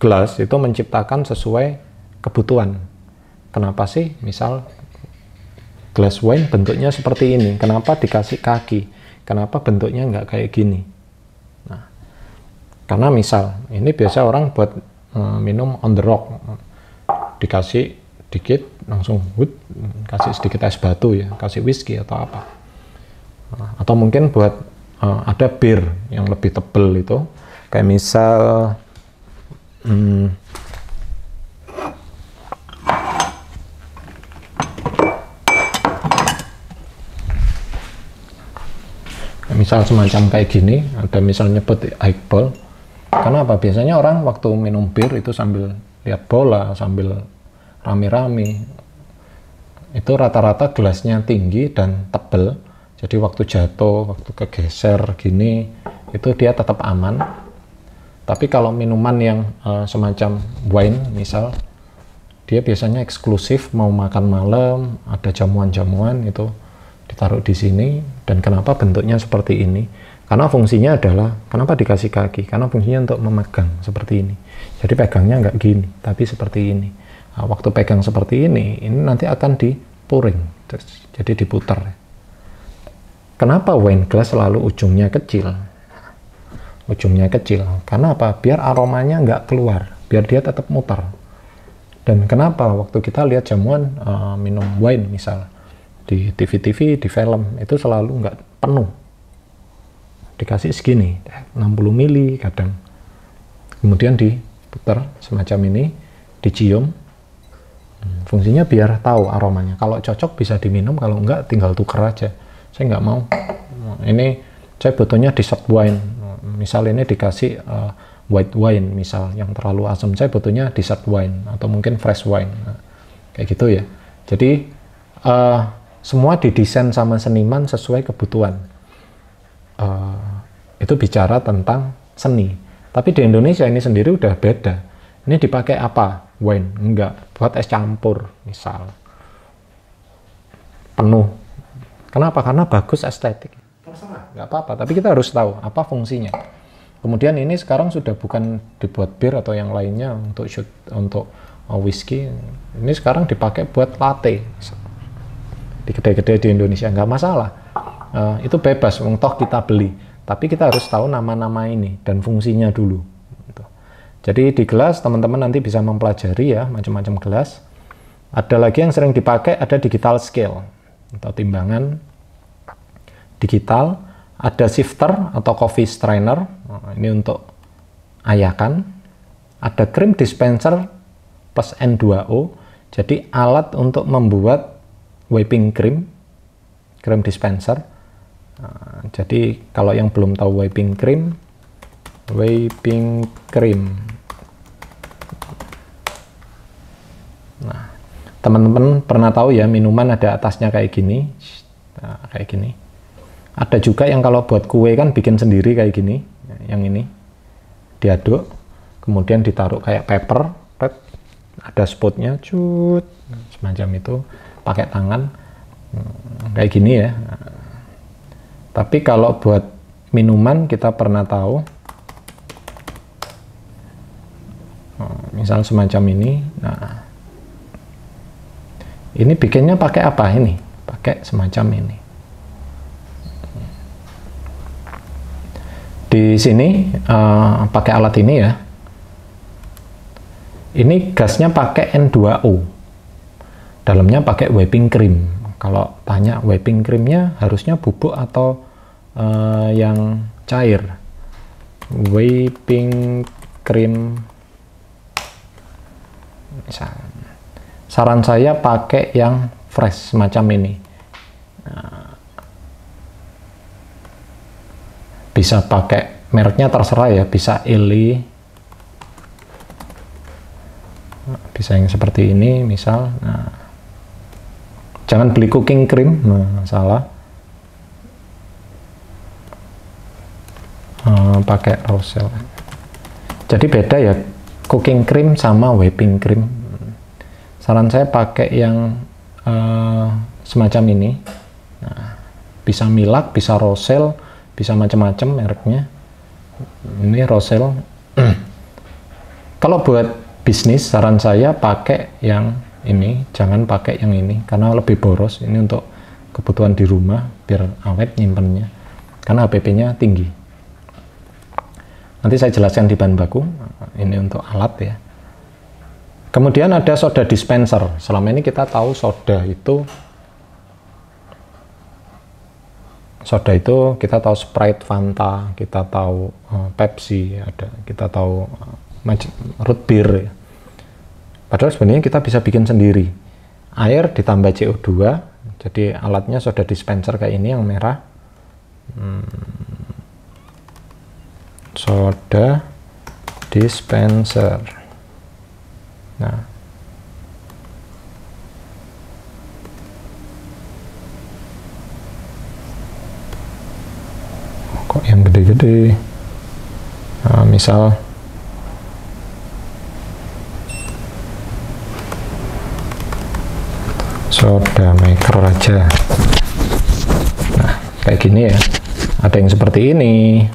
gelas itu menciptakan sesuai kebutuhan. Kenapa sih? Misal gelas wine bentuknya seperti ini, kenapa dikasih kaki? Kenapa bentuknya nggak kayak gini? Nah, karena misal ini biasa orang buat minum on the rock, dikasih dikit langsung kasih sedikit es batu ya, kasih whisky atau apa. Atau mungkin buat ada bir yang lebih tebel itu, kayak misal misal semacam kayak gini, ada misalnya nyebut highball. Karena apa? Biasanya orang waktu minum bir itu sambil lihat bola, sambil rame-rame. Itu rata-rata gelasnya tinggi dan tebel. Jadi waktu jatuh, waktu kegeser gini, itu dia tetap aman. Tapi kalau minuman yang semacam wine, misal, dia biasanya eksklusif, mau makan malam, ada jamuan-jamuan, itu ditaruh di sini. Dan kenapa bentuknya seperti ini? Karena fungsinya adalah, kenapa dikasih kaki? Karena fungsinya untuk memegang seperti ini. Jadi pegangnya nggak gini, tapi seperti ini. Nah, waktu pegang seperti ini nanti akan dipuring, jadi diputar. Kenapa wine glass selalu ujungnya kecil? Ujungnya kecil, karena apa? Biar aromanya nggak keluar, biar dia tetap muter. Dan kenapa waktu kita lihat jamuan minum wine misal di TV-TV, di film, itu selalu nggak penuh, dikasih segini 60 mili kadang, kemudian diputar semacam ini, dicium. Fungsinya biar tahu aromanya, kalau cocok bisa diminum, kalau enggak tinggal tuker aja. Saya nggak mau, ini saya butuhnya dessert wine, misal ini dikasih white wine misal yang terlalu asam, saya butuhnya dessert wine atau mungkin fresh wine. Nah, kayak gitu ya. Jadi semua didesain sama seniman sesuai kebutuhan. Itu bicara tentang seni. Tapi di Indonesia ini sendiri udah beda. Ini dipakai apa? Wine? Enggak. Buat es campur misal. Penuh. Kenapa? Karena bagus, estetik. Terserah, nggak apa-apa. Tapi kita harus tahu apa fungsinya. Kemudian ini sekarang sudah bukan dibuat bir atau yang lainnya untuk shoot, untuk whisky. Ini sekarang dipakai buat latte. Di kedai-kedai di Indonesia nggak masalah. Itu bebas, toh kita beli. tapi kita harus tahu nama-nama ini dan fungsinya dulu. Jadi di gelas teman-teman nanti bisa mempelajari ya macam-macam gelas. Ada lagi yang sering dipakai, ada digital scale atau timbangan digital. Ada sifter atau coffee strainer, ini untuk ayakan. Ada cream dispenser plus N2O, jadi alat untuk membuat whipping cream dispenser. Jadi kalau yang belum tahu whipping cream. Nah, teman-teman pernah tahu ya minuman ada atasnya kayak gini, kayak gini. Ada juga yang kalau buat kue kan bikin sendiri kayak gini, yang ini diaduk, kemudian ditaruh kayak paper, ada spotnya, cut, semacam itu, pakai tangan, kayak gini ya. Tapi kalau buat minuman kita pernah tahu, misal semacam ini. Nah, ini bikinnya pakai apa ini? Pakai semacam ini. Di sini pakai alat ini ya. Ini gasnya pakai N2O. Dalamnya pakai whipping cream. Kalau tanya whipping creamnya harusnya bubuk atau yang cair. Whipping cream. Misalnya. Saran saya pakai yang fresh semacam ini. Bisa pakai mereknya terserah ya, bisa Illy, bisa yang seperti ini misal. Nah, jangan beli cooking cream, nah, salah. Pakai Rosel. Jadi beda ya cooking cream sama whipping cream. Saran saya pakai yang semacam ini. Nah, bisa Milak, bisa Rosel, bisa macam-macam mereknya. Ini Rosel. Kalau buat bisnis, saran saya pakai yang ini, jangan pakai yang ini karena lebih boros. Ini untuk kebutuhan di rumah biar awet nyimpennya. Karena HPP-nya tinggi. Nanti saya jelaskan di bahan baku. Ini untuk alat ya. Kemudian ada soda dispenser. Selama ini kita tahu soda itu kita tahu Sprite, Fanta, kita tahu Pepsi, ada kita tahu root beer ya. Padahal sebenarnya kita bisa bikin sendiri. Air ditambah CO2, jadi alatnya soda dispenser kayak ini yang merah. Soda dispenser. Nah, kok yang gede-gede? Nah, misal soda maker aja. Nah, kayak gini ya. Ada yang seperti ini,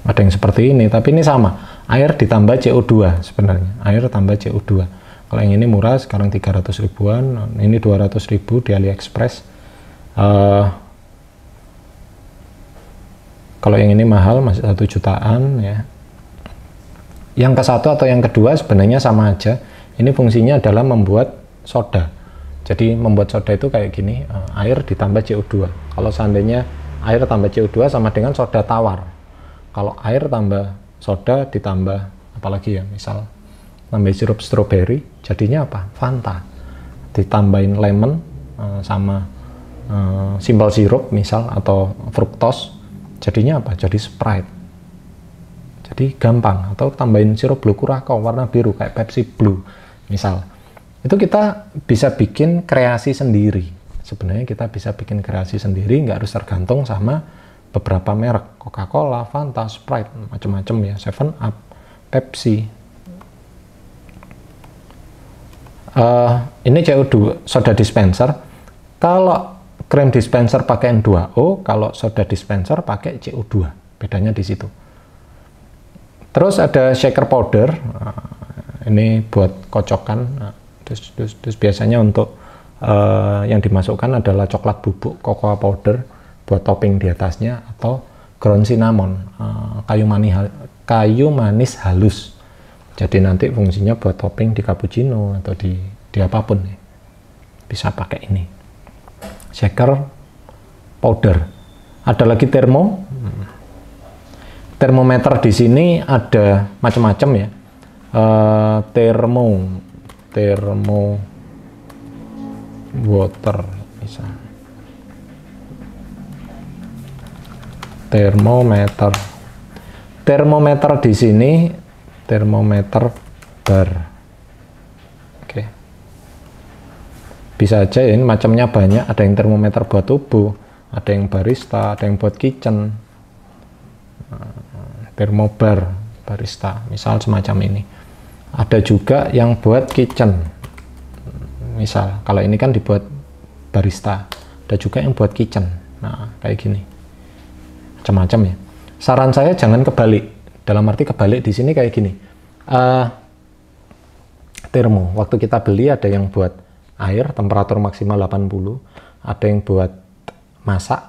ada yang seperti ini, tapi ini sama. Air ditambah CO2 sebenarnya. Air tambah CO2. Kalau yang ini murah, sekarang 300 ribuan, ini 200 ribu di AliExpress. Kalau yang ini mahal, masih 1 jutaan ya. Yang ke satu atau yang kedua sebenarnya sama aja. Ini fungsinya adalah membuat soda. Jadi membuat soda itu kayak gini, air ditambah CO2. Kalau seandainya air tambah CO2 sama dengan soda tawar. Kalau air tambah soda ditambah apalagi ya, misal tambah sirup stroberi, jadinya apa? Fanta. Ditambahin lemon sama simple sirup misal atau fruktos, jadinya apa? Jadi Sprite. Jadi gampang. Atau tambahin sirup blue curacao warna biru kayak Pepsi Blue misal. Itu kita bisa bikin kreasi sendiri. Sebenarnya kita bisa bikin kreasi sendiri, nggak harus tergantung sama beberapa merek. Coca-Cola, Fanta, Sprite, macam-macam ya. 7up, Pepsi. Ini CO2 soda dispenser. Kalau cream dispenser pakai N2O, kalau soda dispenser pakai CO2. Bedanya di situ. Terus ada shaker powder. Ini buat kocokan. Terus biasanya untuk yang dimasukkan adalah coklat bubuk, cocoa powder buat topping di atasnya, atau ground cinnamon, kayu manis halus. Jadi nanti fungsinya buat topping di cappuccino atau di apapun ya. Bisa pakai ini. Shaker powder. Ada lagi termometer di sini ada macam-macam ya. Thermo water misalnya. Termometer di sini termometer bar. Oke. Bisa aja ya, ini macamnya banyak, ada yang termometer buat tubuh, ada yang barista, ada yang buat kitchen. Termobar barista, misal semacam ini. Ada juga yang buat kitchen. Misal, kalau ini kan dibuat barista, ada juga yang buat kitchen. Nah, kayak gini. Macam-macam ya. Saran saya jangan kebalik. Dalam arti kebalik di sini kayak gini. Termo, waktu kita beli ada yang buat air, temperatur maksimal 80, ada yang buat masak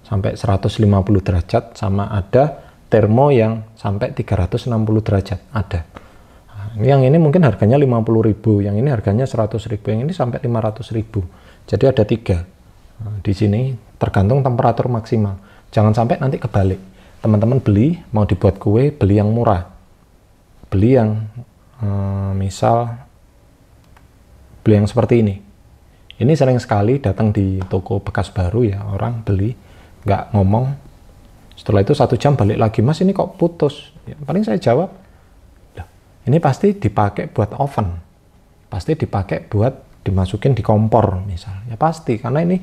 sampai 150 derajat, sama ada termo yang sampai 360 derajat, ada. Yang ini mungkin harganya 50.000, yang ini harganya 100.000, yang ini sampai 500.000. Jadi ada 3. Di sini tergantung temperatur maksimal. Jangan sampai nanti kebalik. Teman-teman beli, mau dibuat kue, beli yang murah. Beli yang misal beli yang seperti ini. Ini sering sekali datang di toko bekas baru ya, orang beli, nggak ngomong. Setelah itu 1 jam balik lagi, Mas ini kok putus? Ya, paling saya jawab, ini pasti dipakai buat oven. Pasti dipakai buat dimasukin di kompor misal. Ya pasti, karena ini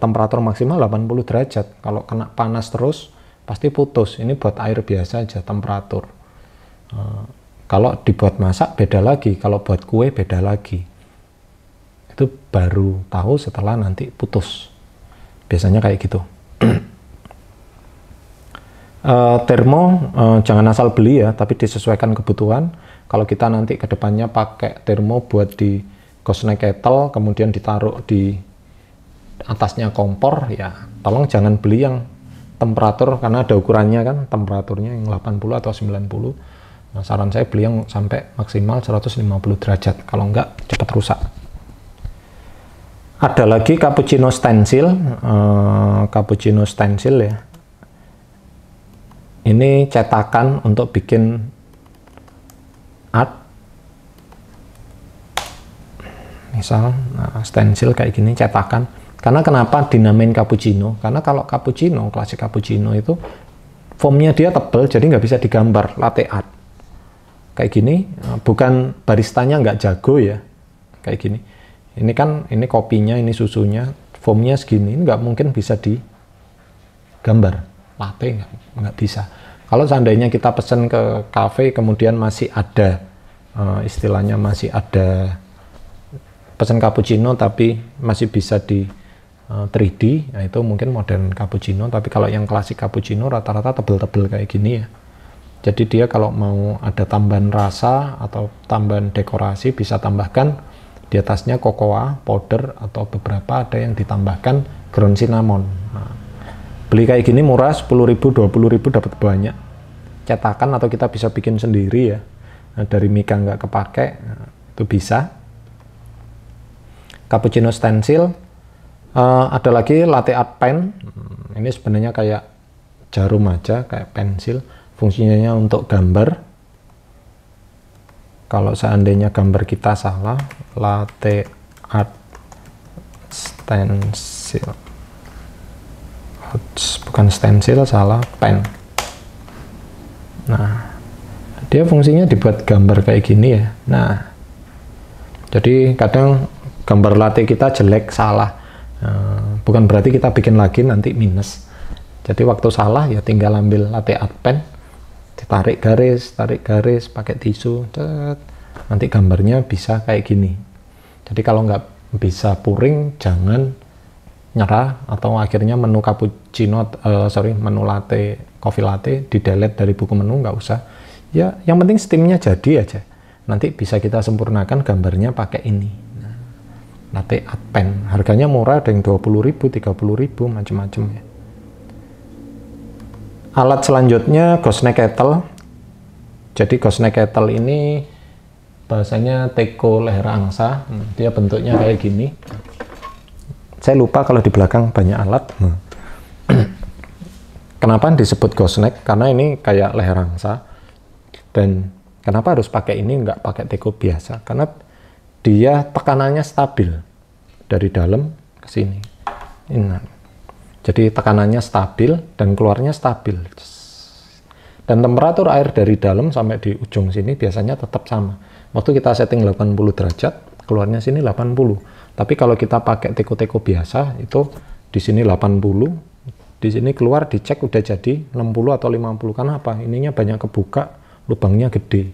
temperatur maksimal 80 derajat. Kalau kena panas terus, pasti putus. Ini buat air biasa aja temperatur. Kalau dibuat masak beda lagi, kalau buat kue beda lagi. Itu baru tahu setelah nanti putus. Biasanya kayak gitu. Termo jangan asal beli ya, tapi disesuaikan kebutuhan. Kalau kita nanti kedepannya pakai termo buat di gosnek kettle, kemudian ditaruh di atasnya kompor, ya tolong jangan beli yang temperatur, karena ada ukurannya kan, temperaturnya yang 80 atau 90. Nah, saran saya beli yang sampai maksimal 150 derajat, kalau enggak cepat rusak. Ada lagi cappuccino stencil, ya. Ini cetakan untuk bikin art. Misal, stencil kayak gini, cetakan. Karena kenapa dinamain cappuccino? Karena kalau cappuccino, klasik cappuccino itu foamnya dia tebal, jadi nggak bisa digambar, latte art. Kayak gini, bukan baristanya nggak jago ya, kayak gini. Ini kan, ini kopinya, ini susunya, foamnya segini, ini nggak mungkin bisa digambar. Latte nggak bisa. Kalau seandainya kita pesen ke cafe, kemudian masih ada, istilahnya masih ada pesan cappuccino, tapi masih bisa di 3D, nah itu mungkin modern cappuccino. Tapi kalau yang klasik cappuccino rata-rata tebel-tebel kayak gini ya. Jadi dia kalau mau ada tambahan rasa atau tambahan dekorasi, bisa tambahkan di atasnya cocoa powder, atau beberapa ada yang ditambahkan ground cinnamon. Nah, beli kayak gini murah, 10.000, 20.000 dapat banyak. Cetakan atau kita bisa bikin sendiri ya. Nah, dari mika nggak kepake, nah, itu bisa. Cappuccino stencil. Ada lagi latte art pen. Ini sebenarnya kayak jarum aja, kayak pensil. Fungsinya untuk gambar. Kalau seandainya gambar kita salah, latte art stencil. Bukan stencil, salah, pen. Nah, dia fungsinya dibuat gambar kayak gini ya. Nah, jadi kadang gambar latte kita jelek, salah. Bukan berarti kita bikin lagi nanti minus. Jadi waktu salah ya tinggal ambil latte art pen, ditarik garis pakai tisu, nanti gambarnya bisa kayak gini. Jadi kalau nggak bisa puring, jangan nyerah, atau akhirnya menu cappuccino, menu latte, coffee latte di delete dari buku menu, nggak usah. Ya yang penting steamnya jadi aja. Nanti bisa kita sempurnakan gambarnya pakai ini. Latte art pen, harganya murah, ada yang 20.000, 30.000, macam-macam ya. Alat selanjutnya Ghost Neck Kettle. Jadi Ghost Neck Kettle ini bahasanya teko leher angsa. Dia bentuknya kayak gini. Saya lupa kalau di belakang banyak alat. Kenapa disebut Ghost Neck? Karena ini kayak leher angsa. Dan kenapa harus pakai ini, nggak pakai teko biasa? Karena dia tekanannya stabil dari dalam ke sini. Jadi tekanannya stabil dan keluarnya stabil. Dan temperatur air dari dalam sampai di ujung sini biasanya tetap sama. Waktu kita setting 80 derajat, keluarnya sini 80. Tapi kalau kita pakai teko-teko biasa, itu di sini 80, di sini keluar dicek udah jadi 60 atau 50. Karena apa? Ininya banyak kebuka, lubangnya gede.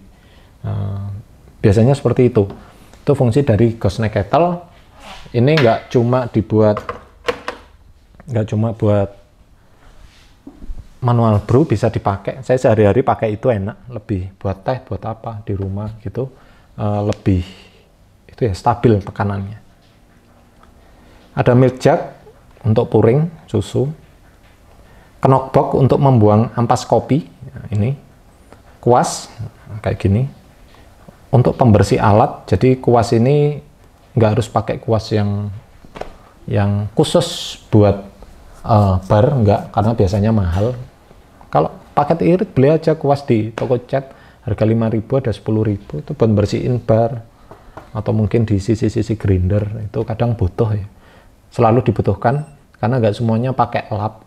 Biasanya seperti itu. Itu fungsi dari Ghost Neck Kettle. Ini nggak cuma buat manual brew, bisa dipakai. Saya sehari-hari pakai itu, enak, lebih buat teh, buat apa di rumah gitu, lebih itu ya, stabil tekanannya. Ada milk jug untuk pouring susu, knockbox untuk membuang ampas kopi, ini kuas kayak gini untuk pembersih alat. Jadi kuas ini nggak harus pakai kuas yang khusus buat bar, enggak, karena biasanya mahal. Kalau paket irit, beli aja kuas di toko cat, harga 5.000, ada 10.000, itu buat bersihin bar, atau mungkin di sisi-sisi grinder, itu kadang butuh ya. Selalu dibutuhkan, karena nggak semuanya pakai lap.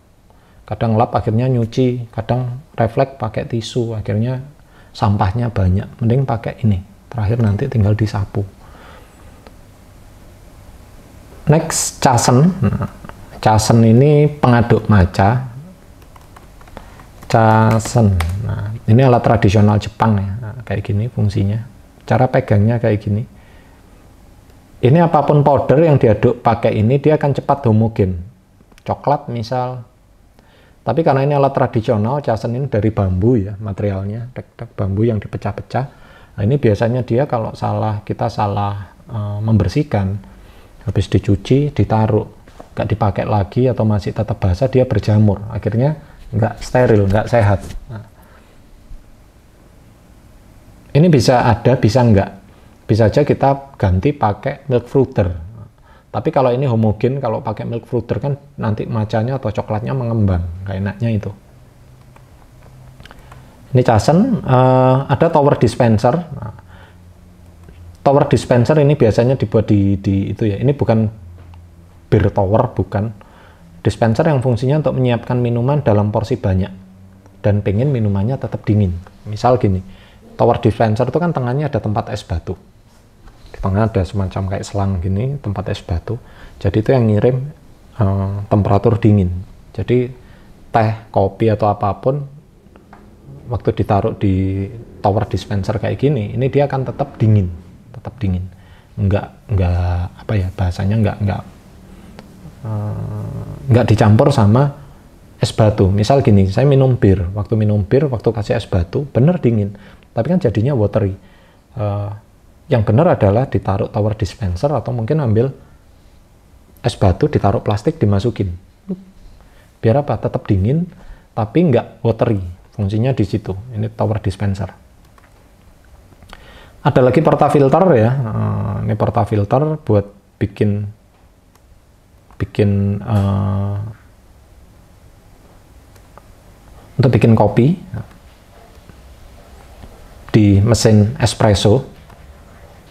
Kadang lap akhirnya nyuci, kadang refleks pakai tisu, akhirnya sampahnya banyak. Mending pakai ini, terakhir nanti tinggal disapu. Next, chasen. Chasen ini pengaduk maca. Chasen. Nah, ini alat tradisional Jepang ya. Nah, kayak gini fungsinya. Cara pegangnya kayak gini. Ini apapun powder yang diaduk pakai ini, dia akan cepat homogen. Coklat misal. Tapi karena ini alat tradisional, chasen ini dari bambu ya, materialnya. Bambu yang dipecah-pecah. Nah, ini biasanya dia kalau kita salah membersihkan, habis dicuci, ditaruh, nggak dipakai lagi atau masih tetap basah, dia berjamur, akhirnya nggak steril, nggak sehat. Nah, ini bisa ada, bisa nggak, bisa aja kita ganti pakai milk frother. Tapi kalau ini homogen, kalau pakai milk frother kan nanti macanya atau coklatnya mengembang, nggak enaknya itu. Ini chasen. Ada tower dispenser. Nah, tower dispenser ini biasanya dibuat di itu ya. Ini bukan beer tower, bukan. Dispenser yang fungsinya untuk menyiapkan minuman dalam porsi banyak dan pengen minumannya tetap dingin. Misal gini, tower dispenser itu kan tengahnya ada tempat es batu. Di tengah ada semacam kayak selang gini, tempat es batu. Jadi itu yang ngirim temperatur dingin. Jadi teh, kopi atau apapun waktu ditaruh di tower dispenser kayak gini, ini dia akan tetap dingin. Enggak apa ya, bahasanya enggak dicampur sama es batu. Misal gini, saya minum bir, waktu kasih es batu bener dingin, tapi kan jadinya watery. Yang benar adalah ditaruh tower dispenser atau mungkin ambil es batu, ditaruh plastik, dimasukin, biar apa, tetap dingin tapi enggak watery. Fungsinya di situ. Ini tower dispenser. Ada lagi portafilter ya. Ini portafilter buat bikin untuk bikin kopi di mesin espresso.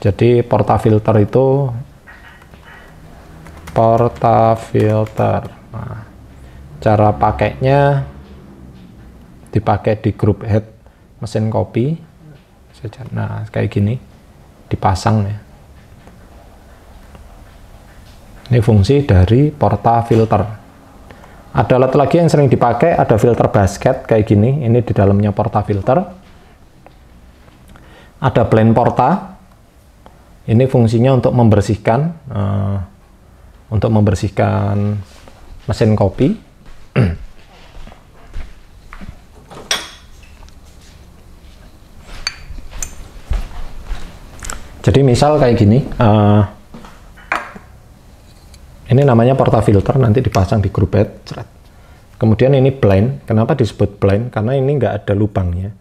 Jadi portafilter itu nah, cara pakainya dipakai di group head mesin kopi. Nah, kayak gini dipasang ya. Ini fungsi dari portafilter. Ada alat lagi yang sering dipakai, ada filter basket kayak gini. Ini di dalamnya portafilter. Ada blend porta. Ini fungsinya untuk membersihkan mesin kopi. Jadi misal kayak gini, ini namanya portafilter, nanti dipasang di group head. Kemudian ini blind. Kenapa disebut blind? Karena ini nggak ada lubangnya.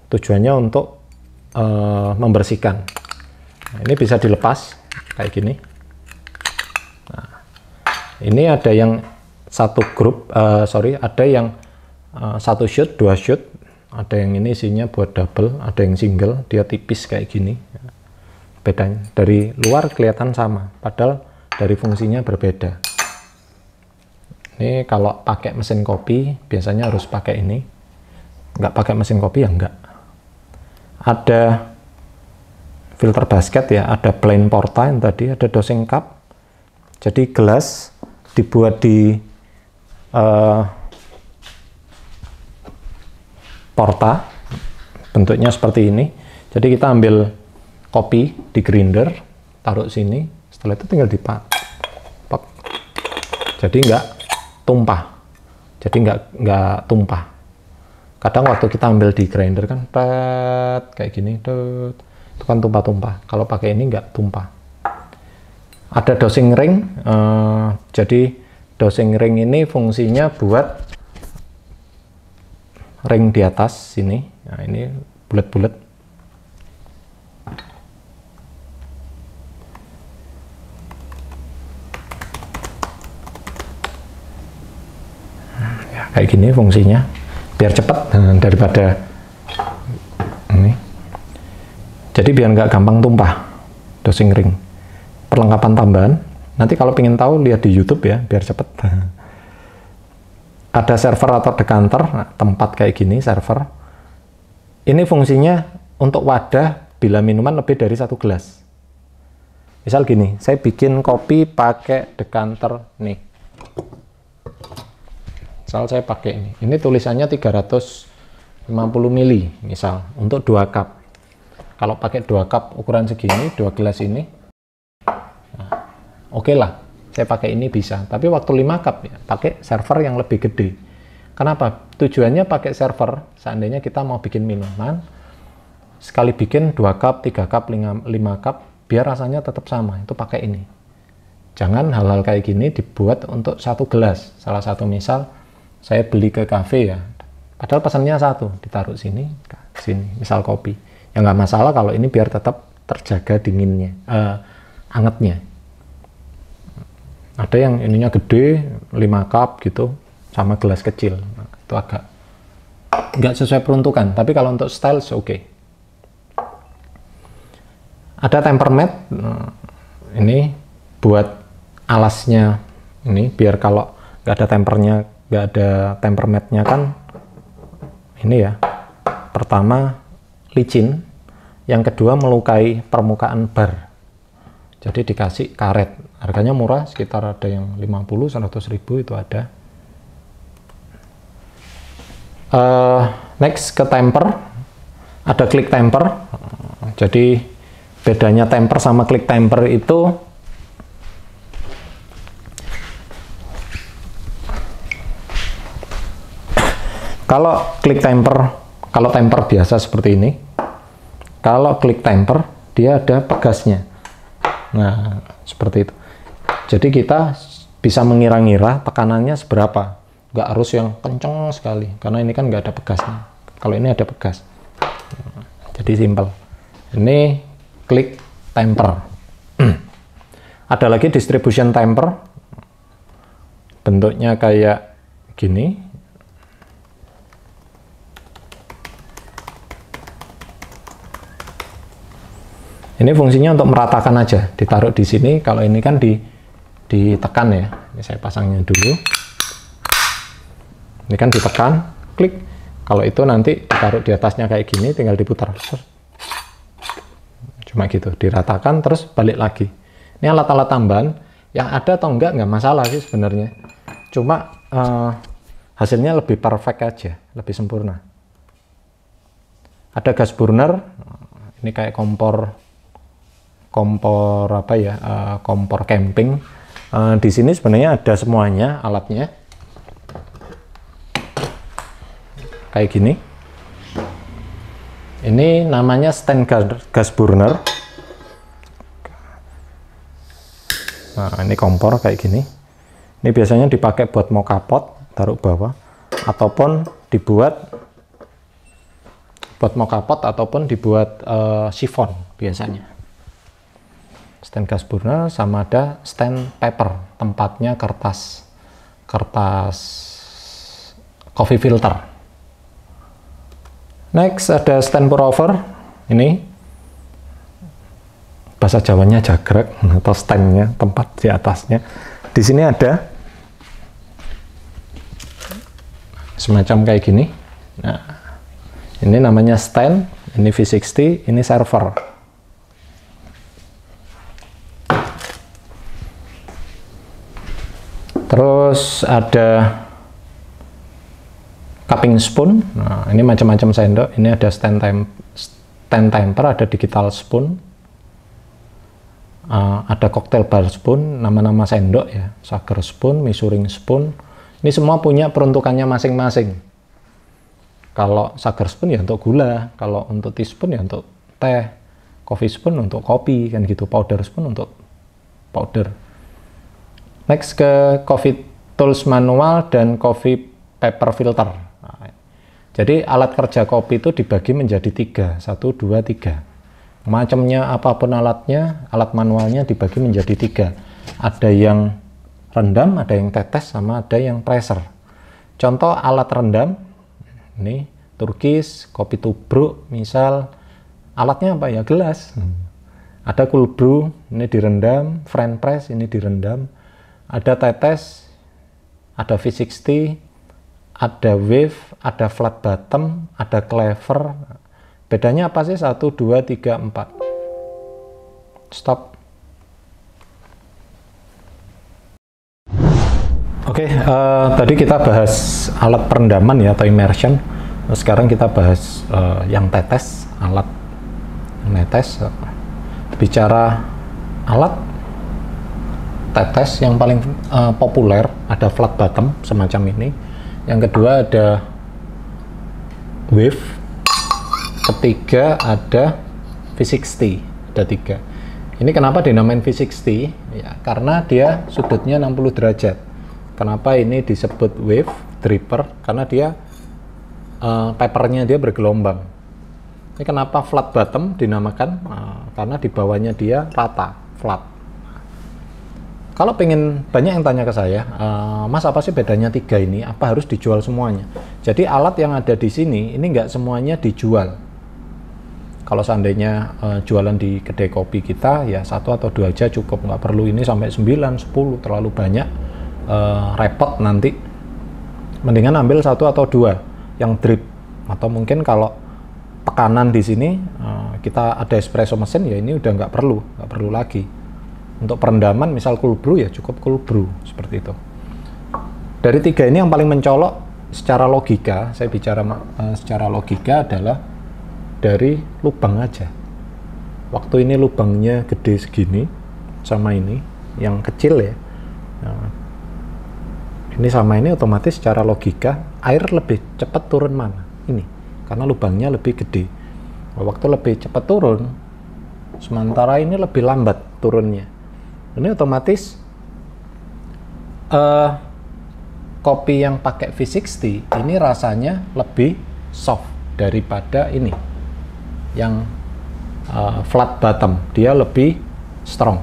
Tujuannya untuk membersihkan. Nah, ini bisa dilepas kayak gini. Nah, ini ada yang satu grup, ada yang satu shoot, dua shoot. Ada yang ini isinya buat double, ada yang single, dia tipis kayak gini. Bedanya dari luar kelihatan sama, padahal dari fungsinya berbeda. Ini kalau pakai mesin kopi biasanya harus pakai ini. Nggak pakai mesin kopi ya enggak. Ada filter basket ya, ada plain porta yang tadi, ada dosing cup. Jadi gelas dibuat di porta, bentuknya seperti ini. Jadi kita ambil kopi di grinder, taruh sini, setelah itu tinggal dipak. Jadi nggak tumpah. Jadi nggak tumpah. Kadang waktu kita ambil di grinder kan kayak gini, itu kan tumpah-tumpah. Kalau pakai ini nggak tumpah. Ada dosing ring. Jadi dosing ring ini fungsinya buat ring di atas sini. Nah, ini bulat-bulat. Ya, kayak gini fungsinya, biar cepat daripada ini. Jadi biar nggak gampang tumpah dosing ring. Perlengkapan tambahan. Nanti kalau pengen tahu lihat di YouTube ya, biar cepet. Ada server atau dekanter, nah, tempat kayak gini server. Ini fungsinya untuk wadah bila minuman lebih dari 1 gelas. Misal gini, saya bikin kopi pakai dekanter nih. Misal saya pakai ini. Ini tulisannya 350 mili misal untuk 2 cup. Kalau pakai 2 cup ukuran segini, 2 gelas ini. Nah, oke lah. Saya pakai ini bisa, tapi waktu 5 cup ya, pakai server yang lebih gede. Kenapa? Tujuannya pakai server, seandainya kita mau bikin minuman, sekali bikin 2 cup, 3 cup, 5 cup, biar rasanya tetap sama, itu pakai ini. Jangan hal-hal kayak gini dibuat untuk 1 gelas. Salah satu misal, saya beli ke cafe ya, padahal pesannya 1, ditaruh sini, misal kopi. Ya nggak masalah kalau ini biar tetap terjaga dinginnya, angetnya. Ada yang ininya gede, 5 cup gitu, sama gelas kecil. Nah, itu agak nggak sesuai peruntukan, tapi kalau untuk style oke. Ada temper mat, ini buat alasnya, ini biar kalau nggak ada tempernya, nggak ada temper matnya kan, ini ya, pertama licin, yang kedua melukai permukaan bar. Jadi dikasih karet, harganya murah, sekitar ada yang 50-100 ribu itu ada. Next ke temper, ada click temper. Jadi bedanya temper sama click temper itu kalau click temper, kalau temper biasa seperti ini, kalau click temper dia ada pegasnya. Nah, seperti itu. Jadi kita bisa mengira-ngira tekanannya seberapa. Nggak harus yang kenceng sekali, karena ini kan nggak ada pegasnya. Kalau ini ada pegas. Jadi simple. Ini click temper. Ada lagi distribution temper. Bentuknya kayak gini. Ini fungsinya untuk meratakan aja, ditaruh di sini. Kalau ini kan ditekan ya. Ini saya pasangnya dulu. Ini kan ditekan, klik. Kalau itu nanti ditaruh di atasnya kayak gini, tinggal diputar. Cuma gitu, diratakan terus balik lagi. Ini alat-alat tambahan yang ada atau enggak masalah sih sebenarnya. Cuma hasilnya lebih perfect aja, lebih sempurna. Ada gas burner. Ini kayak kompor apa ya, kompor camping. Di sini sebenarnya ada semuanya alatnya, kayak gini. Ini namanya stand gas burner. Nah, ini kompor kayak gini. Ini biasanya dipakai buat moka pot taruh bawah, ataupun dibuat buat mocha pot, ataupun dibuat sifon biasanya. Stand gas burner, sama ada stand paper, tempatnya kertas coffee filter. Next ada stand pour over, ini bahasa Jawanya jagrek atau standnya, tempat di atasnya. Di sini ada semacam kayak gini. Nah, ini namanya stand, ini V60, ini server. Terus ada cupping spoon. Nah, ini macam-macam sendok. Ini ada stand temper, ada digital spoon, ada cocktail bar spoon, nama-nama sendok ya, sugar spoon, measuring spoon. Ini semua punya peruntukannya masing-masing. Kalau sugar spoon ya untuk gula, kalau untuk teaspoon ya untuk teh, coffee spoon untuk kopi, kan gitu, powder spoon untuk powder. Next ke coffee tools manual dan coffee paper filter. Nah, jadi alat kerja kopi itu dibagi menjadi 3, 1, 2, 3. Macamnya apapun alatnya, alat manualnya dibagi menjadi 3. Ada yang rendam, ada yang tetes, sama ada yang pressure. Contoh alat rendam, ini Turkish, kopi tubruk, misal alatnya apa ya, gelas. Ada cold brew, ini direndam, French press, ini direndam. Ada tetes, ada V60, ada wave, ada flat bottom, ada clever. Bedanya apa sih? 1, 2, 3, 4. Stop. Oke, tadi kita bahas alat perendaman ya, atau immersion. Sekarang kita bahas yang tetes, alat netes. Bicara alat tetes yang paling populer, ada flat bottom semacam ini. Yang kedua ada wave. Ketiga ada V60, ada 3. Ini kenapa dinamain V60? Ya, karena dia sudutnya 60 derajat. Kenapa ini disebut wave dripper? Karena dia papernya dia bergelombang. Ini kenapa flat bottom dinamakan? Karena di bawahnya dia rata, flat. Kalau pengen, banyak yang tanya ke saya, Mas apa sih bedanya 3 ini? Apa harus dijual semuanya? Jadi alat yang ada di sini, ini nggak semuanya dijual. Kalau seandainya jualan di kedai kopi kita, ya 1 atau 2 aja cukup. Nggak perlu ini sampai 9, 10, terlalu banyak, repot nanti. Mendingan ambil 1 atau 2 yang drip. Atau mungkin kalau tekanan di sini, kita ada espresso mesin, ya ini udah nggak perlu lagi. Untuk perendaman, misal cold brew, ya cukup cold brew, seperti itu. Dari 3 ini yang paling mencolok secara logika, saya bicara secara logika adalah dari lubang aja. Waktu ini lubangnya gede segini, sama ini, yang kecil ya. Nah, ini sama ini, otomatis secara logika, air lebih cepat turun mana? Ini, karena lubangnya lebih gede. Waktu lebih cepat turun, sementara ini lebih lambat turunnya. Ini otomatis kopi yang pakai V60 ini rasanya lebih soft daripada ini yang flat bottom, dia lebih strong.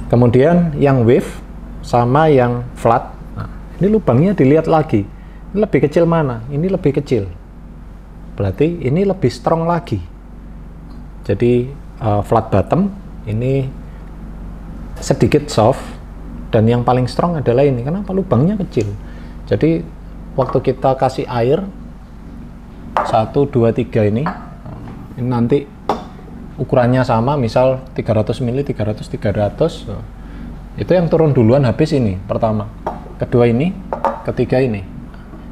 Kemudian yang wave sama yang flat, nah, ini lubangnya dilihat lagi, ini lebih kecil mana? Ini lebih kecil, berarti ini lebih strong lagi. Jadi flat bottom ini sedikit soft, dan yang paling strong adalah ini. Kenapa? Lubangnya kecil. Jadi waktu kita kasih air 1, 2, 3 ini nanti ukurannya sama, misal 300 ml, 300, 300, itu yang turun duluan habis ini pertama, kedua ini, ketiga ini.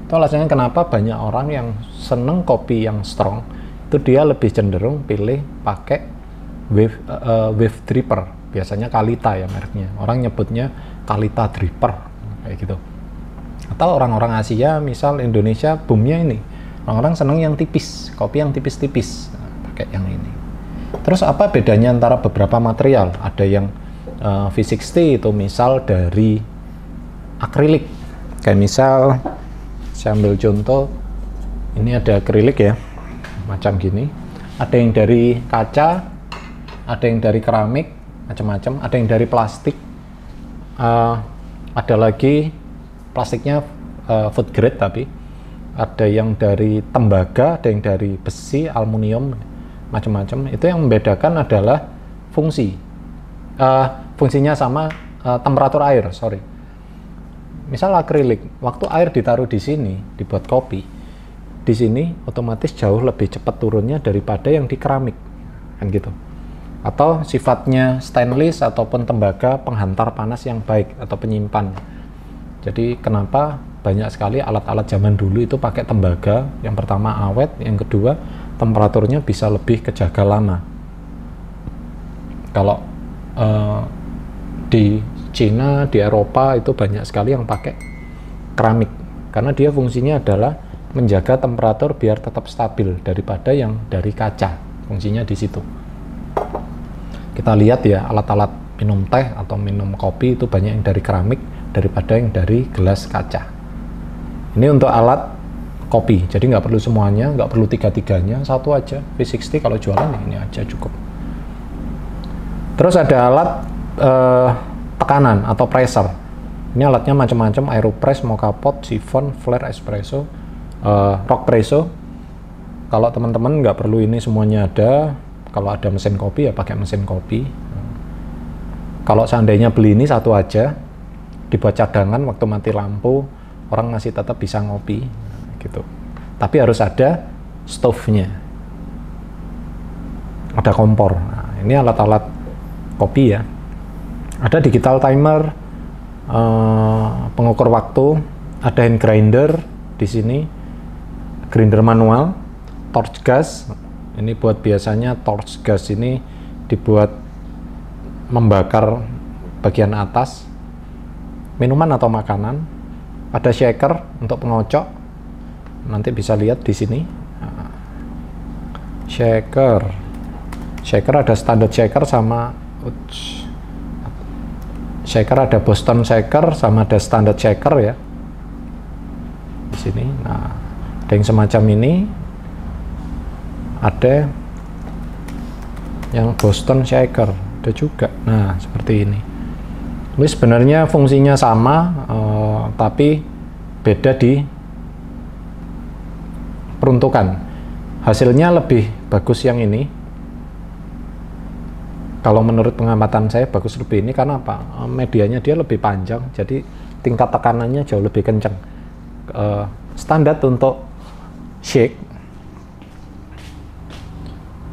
Itu alasannya kenapa banyak orang yang seneng kopi yang strong, itu dia lebih cenderung pilih pakai wave dripper. Biasanya Kalita ya mereknya, orang nyebutnya Kalita dripper kayak gitu. Atau orang-orang Asia, misal Indonesia, boomnya ini, orang-orang seneng yang tipis, kopi yang tipis-tipis, pakai yang ini. Terus apa bedanya antara beberapa material? Ada yang V60 itu misal dari akrilik, Kayak misal saya ambil contoh, ini ada akrilik ya, macam gini. Ada yang dari kaca, ada yang dari keramik, macam-macam. Ada yang dari plastik, ada lagi plastiknya food grade, tapi ada yang dari tembaga, ada yang dari besi, aluminium, macam-macam. Itu yang membedakan adalah fungsi. Fungsinya sama, temperatur air, sorry. Misal akrilik, waktu air ditaruh di sini, dibuat kopi, di sini otomatis jauh lebih cepat turunnya daripada yang di keramik, kan gitu. Atau sifatnya stainless ataupun tembaga penghantar panas yang baik atau penyimpan. Jadi kenapa banyak sekali alat-alat zaman dulu itu pakai tembaga? Yang pertama awet, yang kedua temperaturnya bisa lebih kejaga lama. Kalau di Cina, di Eropa itu banyak sekali yang pakai keramik karena dia fungsinya adalah menjaga temperatur biar tetap stabil daripada yang dari kaca. Fungsinya di situ. Kita lihat ya, alat-alat minum teh atau minum kopi itu banyak yang dari keramik daripada yang dari gelas kaca. Ini untuk alat kopi, jadi nggak perlu semuanya, nggak perlu tiga-tiganya, satu aja. V60 kalau jualan ya ini aja cukup. Terus ada alat tekanan atau pressure. Ini alatnya macam-macam, aeropress, mocha pot, siphon, flare, espresso, rock presso. Kalau teman-teman nggak perlu ini semuanya ada. Kalau ada mesin kopi ya pakai mesin kopi. Kalau seandainya beli ini satu aja, dibuat cadangan waktu mati lampu, orang masih tetap bisa ngopi gitu. Tapi harus ada stove-nya, ada kompor. Nah, ini alat-alat kopi ya. Ada digital timer, pengukur waktu, ada hand grinder di sini, grinder manual, torch gas. Ini buat biasanya torch gas ini dibuat membakar bagian atas minuman atau makanan. Ada shaker untuk pengocok. Nanti bisa lihat di sini. Shaker ada standard shaker sama shaker, ada Boston shaker sama ada standard shaker ya. Di sini. Nah, ada yang semacam ini. Ada yang Boston shaker, ada juga. Nah, seperti ini. Ini sebenarnya fungsinya sama, tapi beda di peruntukan. Hasilnya lebih bagus yang ini. Kalau menurut pengamatan saya bagus lebih ini karena apa? Medianya dia lebih panjang, jadi tingkat tekanannya jauh lebih kencang. Standar untuk shake,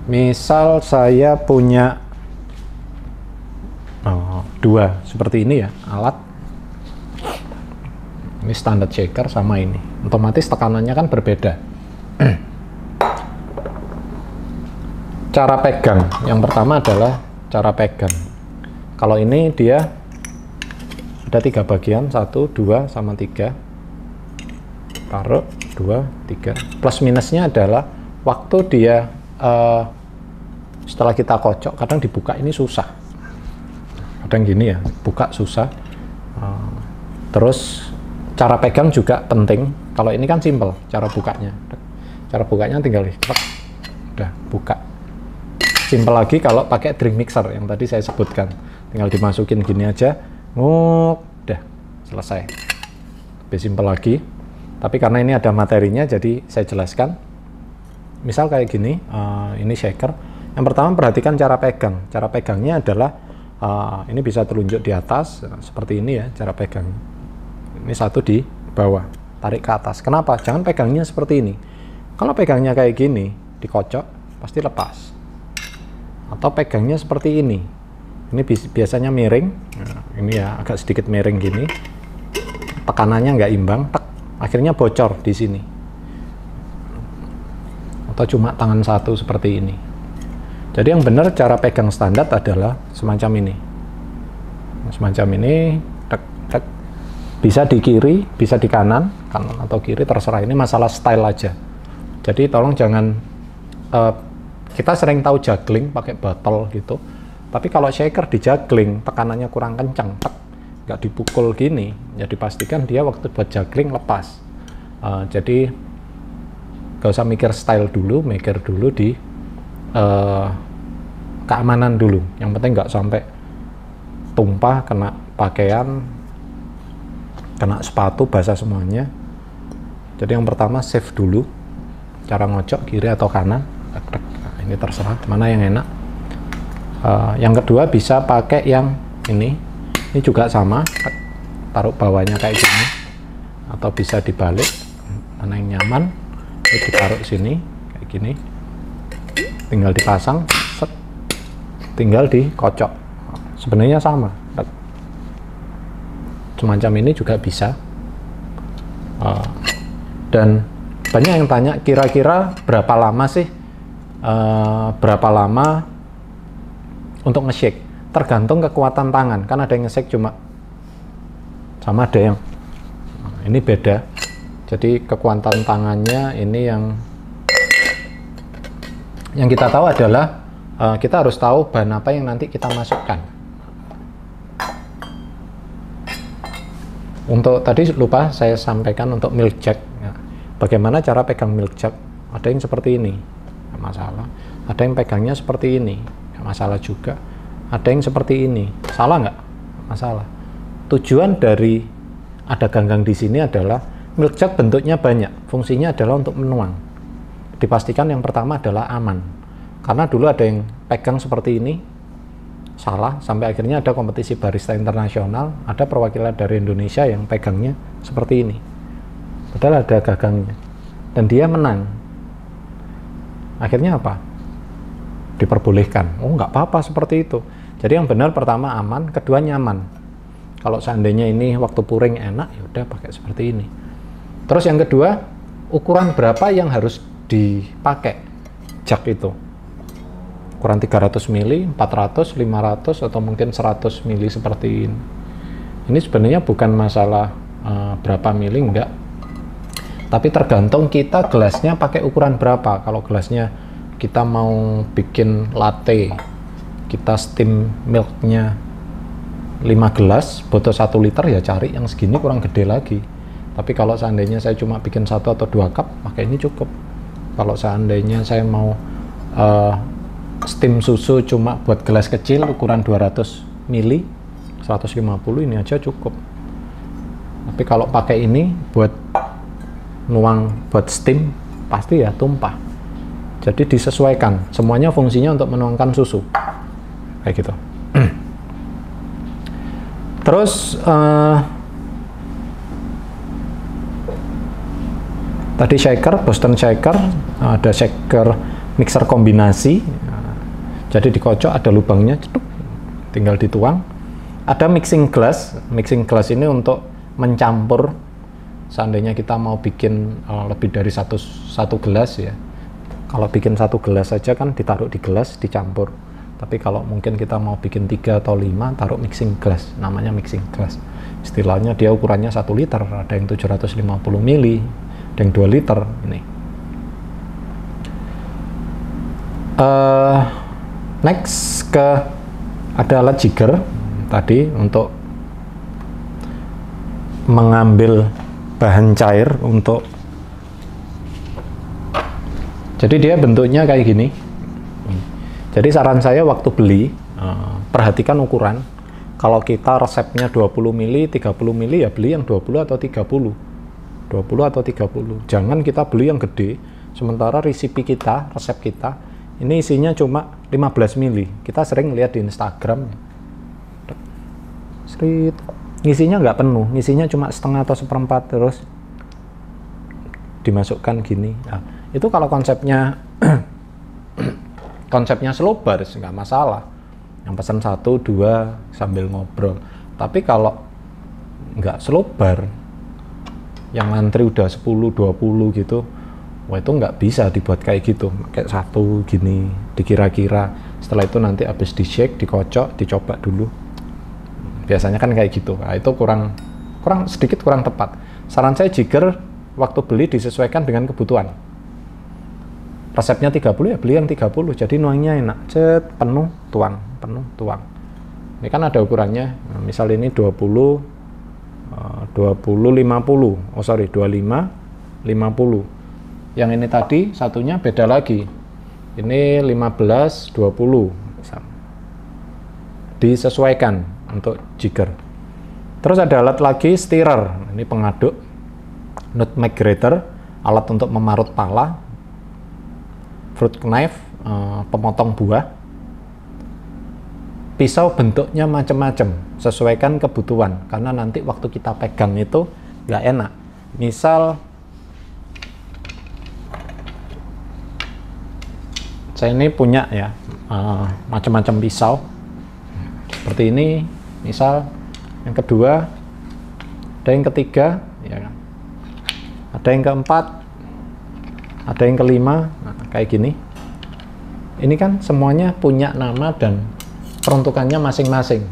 misal saya punya dua seperti ini ya, alat. Ini standard shaker sama ini, otomatis tekanannya kan berbeda. Cara pegang, yang pertama adalah cara pegang. Kalau ini dia ada 3 bagian, 1, 2, sama 3. Taruh 2, 3. Plus minusnya adalah waktu dia setelah kita kocok, kadang dibuka ini susah. Kadang gini ya, buka susah. Terus cara pegang juga penting. Kalau ini kan simple cara bukanya. Cara bukanya tinggal udah buka. Simple lagi kalau pakai drink mixer yang tadi saya sebutkan. Tinggal dimasukin gini aja, nguk, udah selesai. Lebih simple lagi. Tapi karena ini ada materinya, jadi saya jelaskan. Misal kayak gini, ini shaker. Yang pertama perhatikan cara pegang. Cara pegangnya adalah ini bisa terunjuk di atas seperti ini ya cara pegang. Ini satu di bawah, tarik ke atas. Kenapa? Jangan pegangnya seperti ini. Kalau pegangnya kayak gini, dikocok pasti lepas. Atau pegangnya seperti ini. Ini biasanya miring. Nah, ini ya agak sedikit miring gini. Tekanannya nggak imbang, tek, akhirnya bocor di sini. Atau cuma tangan satu seperti ini. Jadi yang benar cara pegang standar adalah semacam ini. Semacam ini, tek, tek. Bisa di kiri, bisa di kanan atau kiri terserah. Ini masalah style aja. Jadi tolong jangan, kita sering tahu juggling pakai botol gitu. Tapi kalau shaker di juggling tekanannya kurang kencang, tek, nggak dipukul gini, ya dipastikan dia waktu buat juggling lepas. Jadi gak usah mikir style dulu, mikir dulu di keamanan dulu. Yang penting nggak sampai tumpah, kena pakaian, kena sepatu, basah semuanya. Jadi yang pertama save dulu, cara ngocok kiri atau kanan. Nah, ini terserah mana yang enak. Yang kedua bisa pakai yang ini juga sama, taruh bawahnya kayak gini, atau bisa dibalik, mana yang nyaman, itu ditaruh sini kayak gini, tinggal dipasang, set, tinggal dikocok. Sebenarnya sama, semacam ini juga bisa. Dan banyak yang tanya kira-kira berapa lama sih, berapa lama untuk nge-shake. Tergantung kekuatan tangan, kan ada yang nge-shake cuma sama, ada yang ini beda. Jadi kekuatan tangannya ini yang kita tahu adalah kita harus tahu bahan apa yang nanti kita masukkan. Untuk tadi lupa saya sampaikan untuk milk jug. Bagaimana cara pegang milk jug? Ada yang seperti ini, nggak masalah. Ada yang pegangnya seperti ini, nggak masalah juga. Ada yang seperti ini, salah nggak? Masalah. Tujuan dari ada ganggang di sini adalah milk jug bentuknya banyak, fungsinya adalah untuk menuang. Dipastikan yang pertama adalah aman. Karena dulu ada yang pegang seperti ini, salah, sampai akhirnya ada kompetisi barista internasional, ada perwakilan dari Indonesia yang pegangnya seperti ini. Padahal ada gagangnya. Dan dia menang. Akhirnya apa? Diperbolehkan. Oh, nggak apa-apa seperti itu. Jadi yang benar pertama aman, kedua nyaman. Kalau seandainya ini waktu puring enak, ya udah pakai seperti ini. Terus yang kedua, ukuran berapa yang harus dipakai jug itu? Ukuran 300 mili, 400, 500, atau mungkin 100 mili seperti ini. Ini sebenarnya bukan masalah berapa mili, enggak. Tapi tergantung kita gelasnya pakai ukuran berapa. Kalau gelasnya kita mau bikin latte, kita steam milknya 5 gelas, botol 1 liter, ya cari yang segini kurang gede lagi. Tapi kalau seandainya saya cuma bikin 1 atau 2 cup, pakai ini cukup. Kalau seandainya saya mau steam susu cuma buat gelas kecil ukuran 200 mili, 150, ini aja cukup. Tapi kalau pakai ini buat nuang, buat steam, pasti ya tumpah. Jadi disesuaikan, semuanya fungsinya untuk menuangkan susu kayak gitu. Terus tadi shaker, Boston shaker, ada shaker mixer kombinasi, jadi dikocok, ada lubangnya, tinggal dituang. Ada mixing glass ini untuk mencampur. Seandainya kita mau bikin lebih dari satu gelas ya, kalau bikin 1 gelas saja kan ditaruh di gelas dicampur. Tapi kalau mungkin kita mau bikin 3 atau 5, taruh mixing glass, namanya mixing glass. Istilahnya dia ukurannya 1 liter, ada yang 750 mili, ada yang 2 liter ini. Next ada alat jigger tadi untuk mengambil bahan cair untuk, jadi dia bentuknya kayak gini. Jadi saran saya waktu beli, perhatikan ukuran. Kalau kita resepnya 20 mili, 30 mili, ya beli yang 20 atau 30. 20 atau 30. Jangan kita beli yang gede, sementara resipi kita, resep kita, ini isinya cuma 15 mili. Kita sering lihat di Instagram. Ngisinya nggak penuh, ngisinya cuma setengah atau seperempat, terus dimasukkan gini. Nah, itu kalau konsepnya konsepnya slow bar nggak masalah, yang pesan 1, 2 sambil ngobrol. Tapi kalau nggak slow bar, yang ngantri udah 10, 20 gitu, wah itu nggak bisa dibuat kayak gitu, kayak 1 gini dikira-kira. Setelah itu nanti habis di shake, dikocok, dicoba dulu. Biasanya kan kayak gitu. Nah, itu sedikit kurang tepat. Saran saya jigger waktu beli disesuaikan dengan kebutuhan. Resepnya 30 ya beli yang 30, jadi nuangnya enak. Cet, penuh, tuang, penuh, tuang. Ini kan ada ukurannya. Nah, misal ini 20, 50. Oh sorry, 25, 50. Yang ini tadi satunya beda lagi. Ini 15, 20. Misal. Disesuaikan untuk jigger. Terus ada alat lagi, stirrer. Ini pengaduk. Nutmeg grater, alat untuk memarut pala. Fruit knife, pemotong buah. Pisau bentuknya macam-macam, sesuaikan kebutuhan, karena nanti waktu kita pegang itu nggak enak. Misal saya ini punya ya macam-macam pisau seperti ini, misal yang kedua, ada yang ketiga, ya kan? Ada yang keempat, ada yang kelima, nah, kayak gini. Ini kan semuanya punya nama dan peruntukannya masing-masing.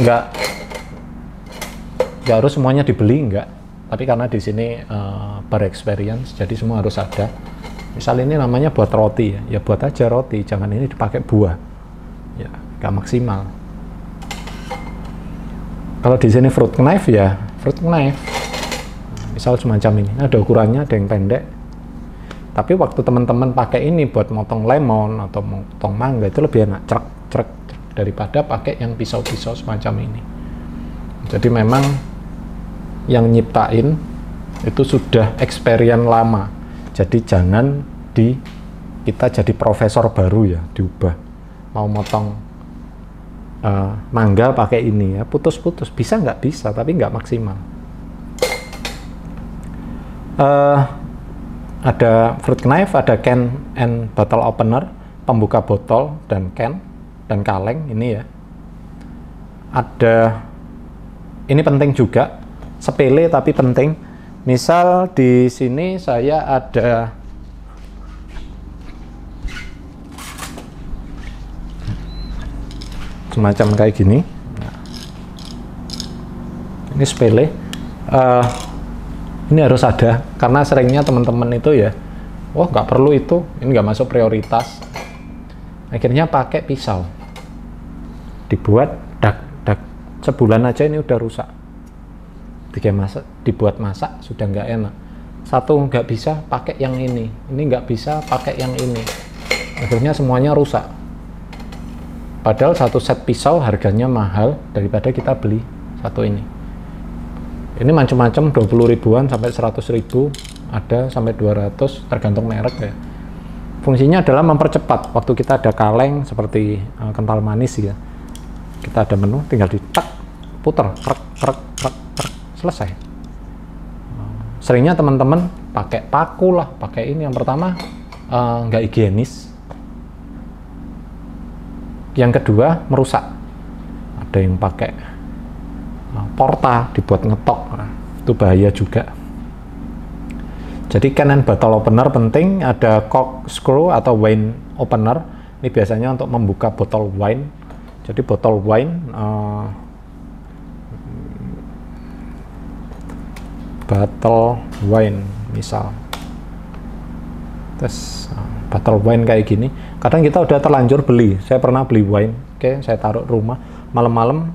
Nggak harus semuanya dibeli, enggak. Tapi karena di sini bar experience, jadi semua harus ada. Misal ini namanya buat roti, ya buat aja roti, jangan ini dipakai buah, ya nggak maksimal. Kalau di sini fruit knife, ya fruit knife. Misal semacam ini, ada ukurannya, ada yang pendek. Tapi waktu teman-teman pakai ini buat motong lemon atau motong mangga itu lebih enak, cerek daripada pakai yang pisau-pisau semacam ini. Jadi memang yang nyiptain itu sudah experience lama. Jadi jangan kita jadi profesor baru ya, diubah. Mau motong mangga pakai ini ya, putus-putus. Bisa nggak? Bisa, tapi nggak maksimal. Ada fruit knife, ada can and bottle opener, pembuka botol dan can dan kaleng ini ya. Ada, ini penting juga, sepele tapi penting. Misal di sini saya ada semacam kayak gini. Ini sepele. Ini harus ada, karena seringnya teman-teman itu ya, wah nggak perlu itu, ini nggak masuk prioritas. Akhirnya pakai pisau, dibuat dak, sebulan aja ini udah rusak. Dibuat masak sudah nggak enak. Satu nggak bisa pakai yang ini nggak bisa pakai yang ini. Akhirnya semuanya rusak. Padahal satu set pisau harganya mahal daripada kita beli satu ini. Ini macam-macam, 20 ribuan sampai 100 ribu, ada sampai 200, tergantung merek ya. Fungsinya adalah mempercepat. Waktu kita ada kaleng seperti kental manis ya, kita ada menu, tinggal ditak, puter, krek, selesai. Seringnya teman-teman pakai paku lah, pakai ini. Yang pertama nggak higienis. Yang kedua merusak. Ada yang pakai porta dibuat ngetok, nah, itu bahaya juga. Jadi can and bottle opener penting, ada cork screw atau wine opener. Ini biasanya untuk membuka botol wine. Jadi botol wine, bottle wine misal, terus bottle wine kayak gini. Kadang kita udah terlanjur beli. Saya pernah beli wine, oke, saya taruh rumah, malam-malam.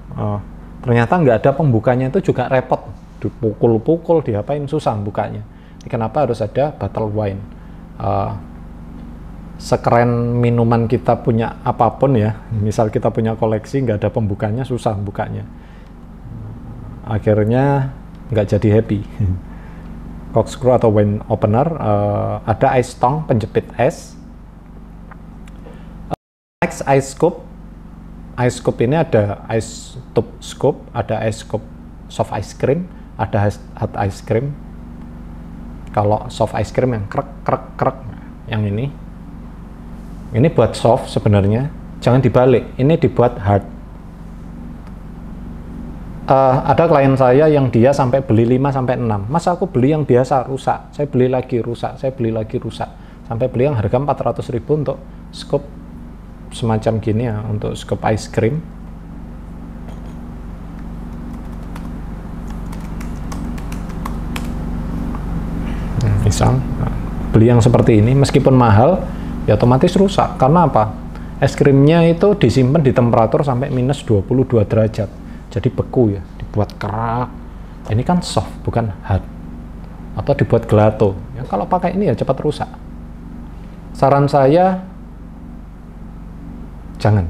Ternyata nggak ada pembukanya, itu juga repot, dipukul-pukul, diapain, susah bukanya. Kenapa harus ada bottle wine? Sekeren minuman kita punya apapun ya, misal kita punya koleksi, nggak ada pembukanya, susah bukanya. Akhirnya nggak jadi happy. Corkscrew atau wine opener, ada ice tongue, penjepit es. Next, ice scoop. Ice scoop ini ada ice tube scoop, ada ice scoop soft ice cream, ada hot ice cream. Kalau soft ice cream yang krek, yang ini buat soft sebenarnya, jangan dibalik, ini dibuat hard. Ada klien saya yang dia sampai beli 5 sampai 6. Masa aku beli yang biasa rusak, saya beli lagi rusak, sampai beli yang harga 400 ribu untuk scoop semacam gini ya, untuk scoop ice cream. Misal beli yang seperti ini, meskipun mahal ya otomatis rusak. Karena apa? Es krimnya itu disimpan di temperatur sampai minus 22 derajat. Jadi beku ya, dibuat kerak. Ini kan soft, bukan hard. Atau dibuat gelato. Ya, kalau pakai ini ya cepat rusak. Saran saya, jangan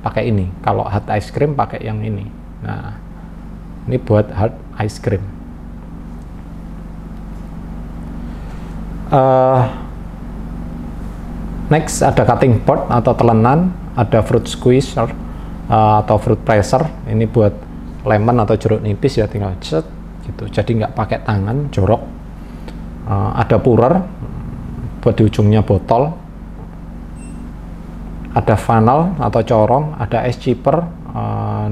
pakai ini. Kalau hard ice cream pakai yang ini. Nah, ini buat hard ice cream. Next ada cutting board atau telenan, ada fruit squeezer atau fruit presser. Ini buat lemon atau jeruk nipis ya, tinggal cet gitu. Jadi nggak pakai tangan, jorok. Ada purer buat di ujungnya botol. Ada funnel atau corong, ada ice chipper,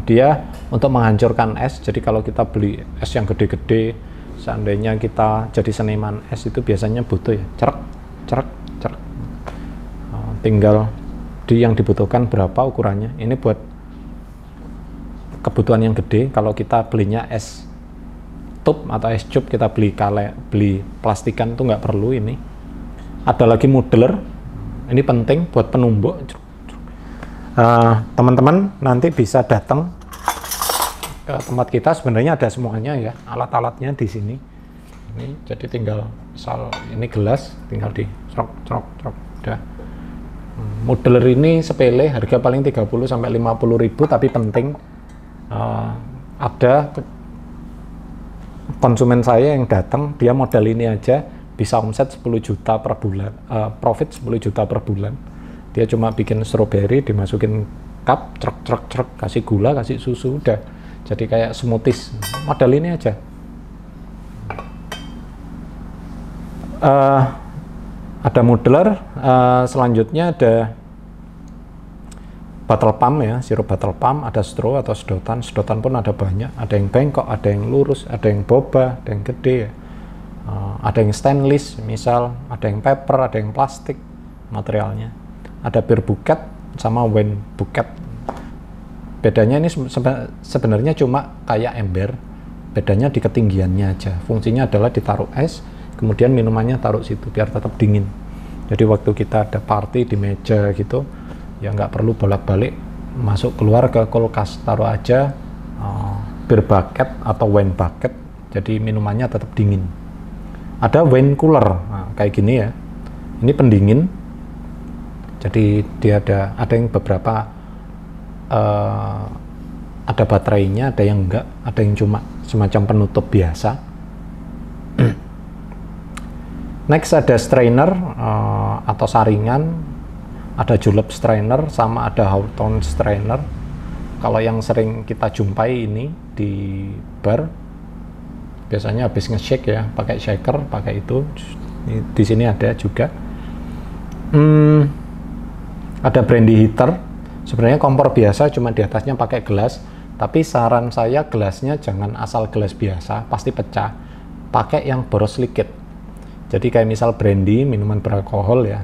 dia untuk menghancurkan es. Jadi kalau kita beli es yang gede-gede, seandainya kita jadi seniman es itu biasanya butuh ya, cerek, cerek, cerek. Tinggal yang dibutuhkan berapa ukurannya. Ini buat kebutuhan yang gede. Kalau kita belinya es tub atau es cube, kita beli plastikan itu nggak perlu ini. Ada lagi modeler, ini penting buat penumbuk. Teman-teman nanti bisa datang ke tempat kita, sebenarnya ada semuanya ya, alat-alatnya di sini. Ini jadi tinggal misal ini gelas, tinggal di cerok udah. Modeler ini sepele, harga paling 30 sampai 50 ribu, tapi penting. Ada konsumen saya yang datang, dia modal ini aja bisa omset 10 juta per bulan, profit 10 juta per bulan. Dia cuma bikin strawberry, dimasukin cup, cerek, kasih gula, kasih susu, udah jadi kayak smoothies. Modal ini aja. Ada modeler, selanjutnya ada bottle pump ya, sirup bottle pump, ada straw atau sedotan. Sedotan pun ada banyak, ada yang bengkok, ada yang lurus, ada yang boba, ada yang gede ya. Ada yang stainless misal, ada yang paper, ada yang plastik materialnya. Ada beer bucket sama wine bucket. Bedanya ini sebenarnya cuma kayak ember, bedanya di ketinggiannya aja. Fungsinya adalah ditaruh es, kemudian minumannya taruh situ biar tetap dingin. Jadi waktu kita ada party di meja gitu, ya nggak perlu bolak-balik masuk keluar ke kulkas, taruh aja beer bucket atau wine bucket, jadi minumannya tetap dingin. Ada wine cooler, nah, kayak gini ya, ini pendingin, jadi dia ada yang beberapa ada baterainya, ada yang enggak, ada yang cuma semacam penutup biasa. Next ada strainer atau saringan, ada julep strainer sama ada Hawthorne strainer. Kalau yang sering kita jumpai ini di bar, biasanya habis nge-shake ya, pakai shaker, pakai itu. Di sini ada juga. Ada brandy heater. Sebenarnya kompor biasa, cuma di atasnya pakai gelas. Tapi saran saya gelasnya jangan asal gelas biasa, pasti pecah. Pakai yang boros liquid. Jadi kayak misal brandy, minuman beralkohol ya,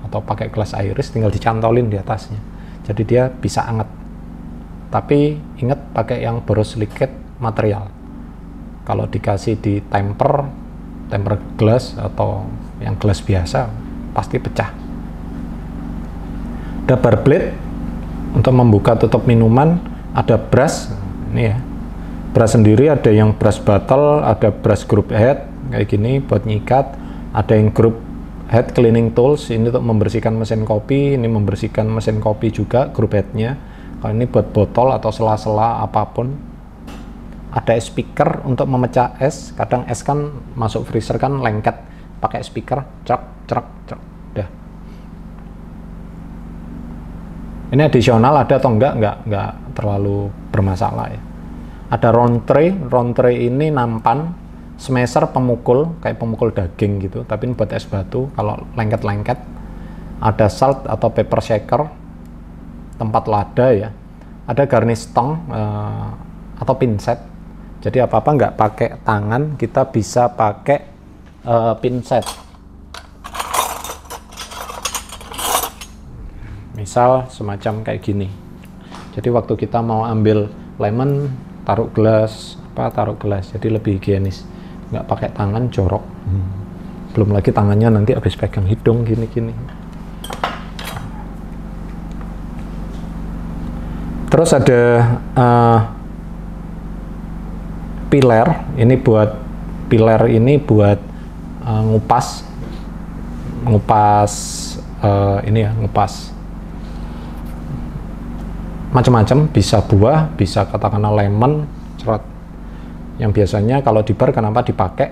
atau pakai gelas iris, tinggal dicantolin di atasnya. Jadi dia bisa anget. Tapi ingat pakai yang boros liquid material. Kalau dikasih di temper gelas atau yang gelas biasa, pasti pecah. Ada bar blade untuk membuka tutup minuman, ada brush, ini ya. Brush sendiri ada yang brush bottle, ada brush group head kayak gini buat nyikat, ada yang group head cleaning tools, ini untuk membersihkan mesin kopi, ini membersihkan mesin kopi juga group headnya. Kalau ini buat botol atau sela-sela apapun. Ada speaker untuk memecah es, kadang es kan masuk freezer kan lengket, pakai speaker, cerak, udah. Ini additional ada atau enggak terlalu bermasalah ya. Ada round tray ini nampan, smasher pemukul, kayak pemukul daging gitu, tapi ini buat es batu kalau lengket-lengket. Ada salt atau pepper shaker, tempat lada ya. Ada garnish tong atau pinset. Jadi apa-apa nggak pakai tangan, kita bisa pakai pinset. Misal semacam kayak gini. Jadi waktu kita mau ambil lemon, taruh gelas, jadi lebih higienis. Nggak pakai tangan, jorok. Belum lagi tangannya nanti habis pegang hidung gini-gini. Terus ada pilar, ini buat ngupas ini ya, ngupas macam-macam, bisa buah, bisa katakanlah lemon, cerot. Yang biasanya kalau di bar kenapa dipakai?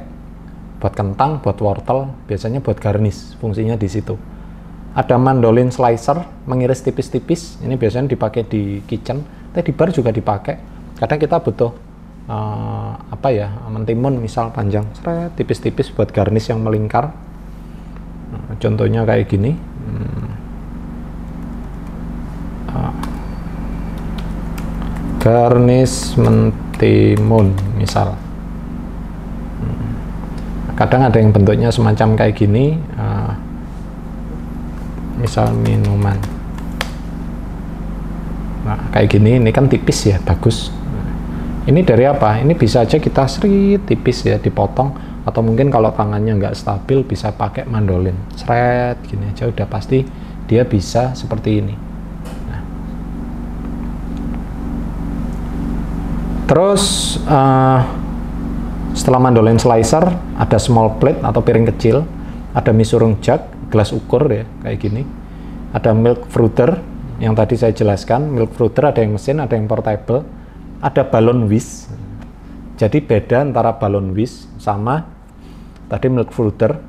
Buat kentang, buat wortel, biasanya buat garnish, fungsinya di situ. Ada mandolin slicer, mengiris tipis-tipis, ini biasanya dipakai di kitchen, tapi di bar juga dipakai. Kadang kita butuh mentimun misal panjang, seret, tipis-tipis buat garnish yang melingkar. Nah, contohnya kayak gini. Garnish mentimun misal. Kadang ada yang bentuknya semacam kayak gini, misal minuman. Nah, kayak gini, ini kan tipis ya, bagus. Ini dari apa? Ini bisa aja kita seret tipis ya, dipotong, atau mungkin kalau tangannya nggak stabil bisa pakai mandolin, seret gini aja udah pasti dia bisa seperti ini. Nah. Terus setelah mandolin slicer, ada small plate atau piring kecil, ada misurung jug, gelas ukur ya, kayak gini. Ada milk frother, yang tadi saya jelaskan, milk frother ada yang mesin, ada yang portable. Ada balon whisk. Jadi beda antara balon whisk sama tadi milk frother.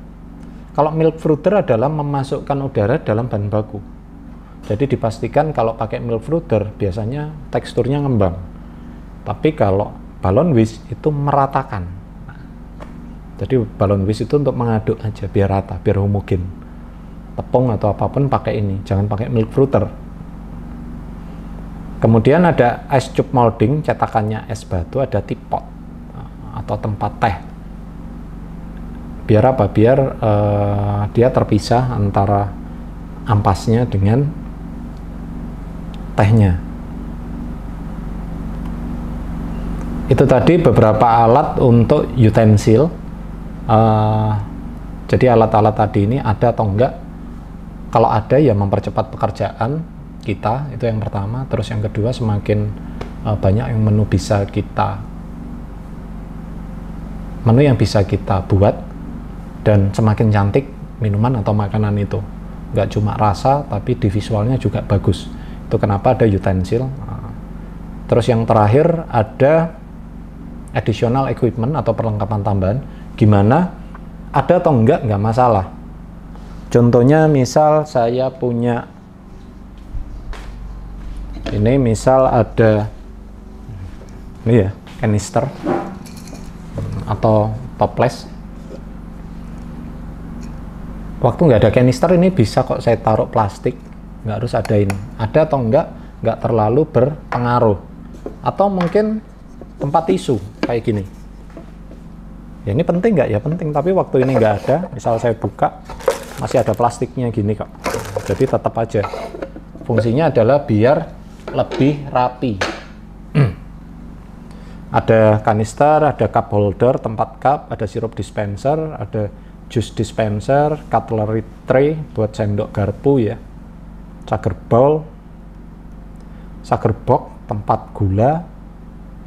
Kalau milk frother adalah memasukkan udara dalam bahan baku. Jadi dipastikan kalau pakai milk frother biasanya teksturnya ngembang. Tapi kalau balon whisk itu meratakan. Jadi balon whisk itu untuk mengaduk aja biar rata, biar homogen. Tepung atau apapun pakai ini, jangan pakai milk frother. Kemudian ada ice cube molding, cetakannya es batu, ada teapot atau tempat teh. Biar apa? Biar dia terpisah antara ampasnya dengan tehnya. Itu tadi beberapa alat untuk utensil. Jadi alat-alat tadi ini ada atau enggak? Kalau ada ya mempercepat pekerjaan kita, itu yang pertama. Terus yang kedua, semakin banyak yang menu yang bisa kita buat, dan semakin cantik minuman atau makanan itu, nggak cuma rasa tapi di visualnya juga bagus. Itu kenapa ada utensil. Terus yang terakhir ada additional equipment atau perlengkapan tambahan, gimana ada atau nggak masalah. Contohnya misal saya punya ini, misal ada ini ya, kanister atau toples. Waktu nggak ada kanister ini bisa kok saya taruh plastik, nggak harus ada ini. Ada atau nggak terlalu berpengaruh. Atau mungkin tempat tisu kayak gini. Ya ini penting nggak? Ya penting, tapi waktu ini nggak ada, misal saya buka masih ada plastiknya gini kok. Jadi tetap aja fungsinya adalah biar lebih rapi. Ada kanister, ada cup holder, tempat cup, ada sirup dispenser, ada juice dispenser, cutlery tray buat sendok garpu ya, sugar bowl, sugar box, tempat gula,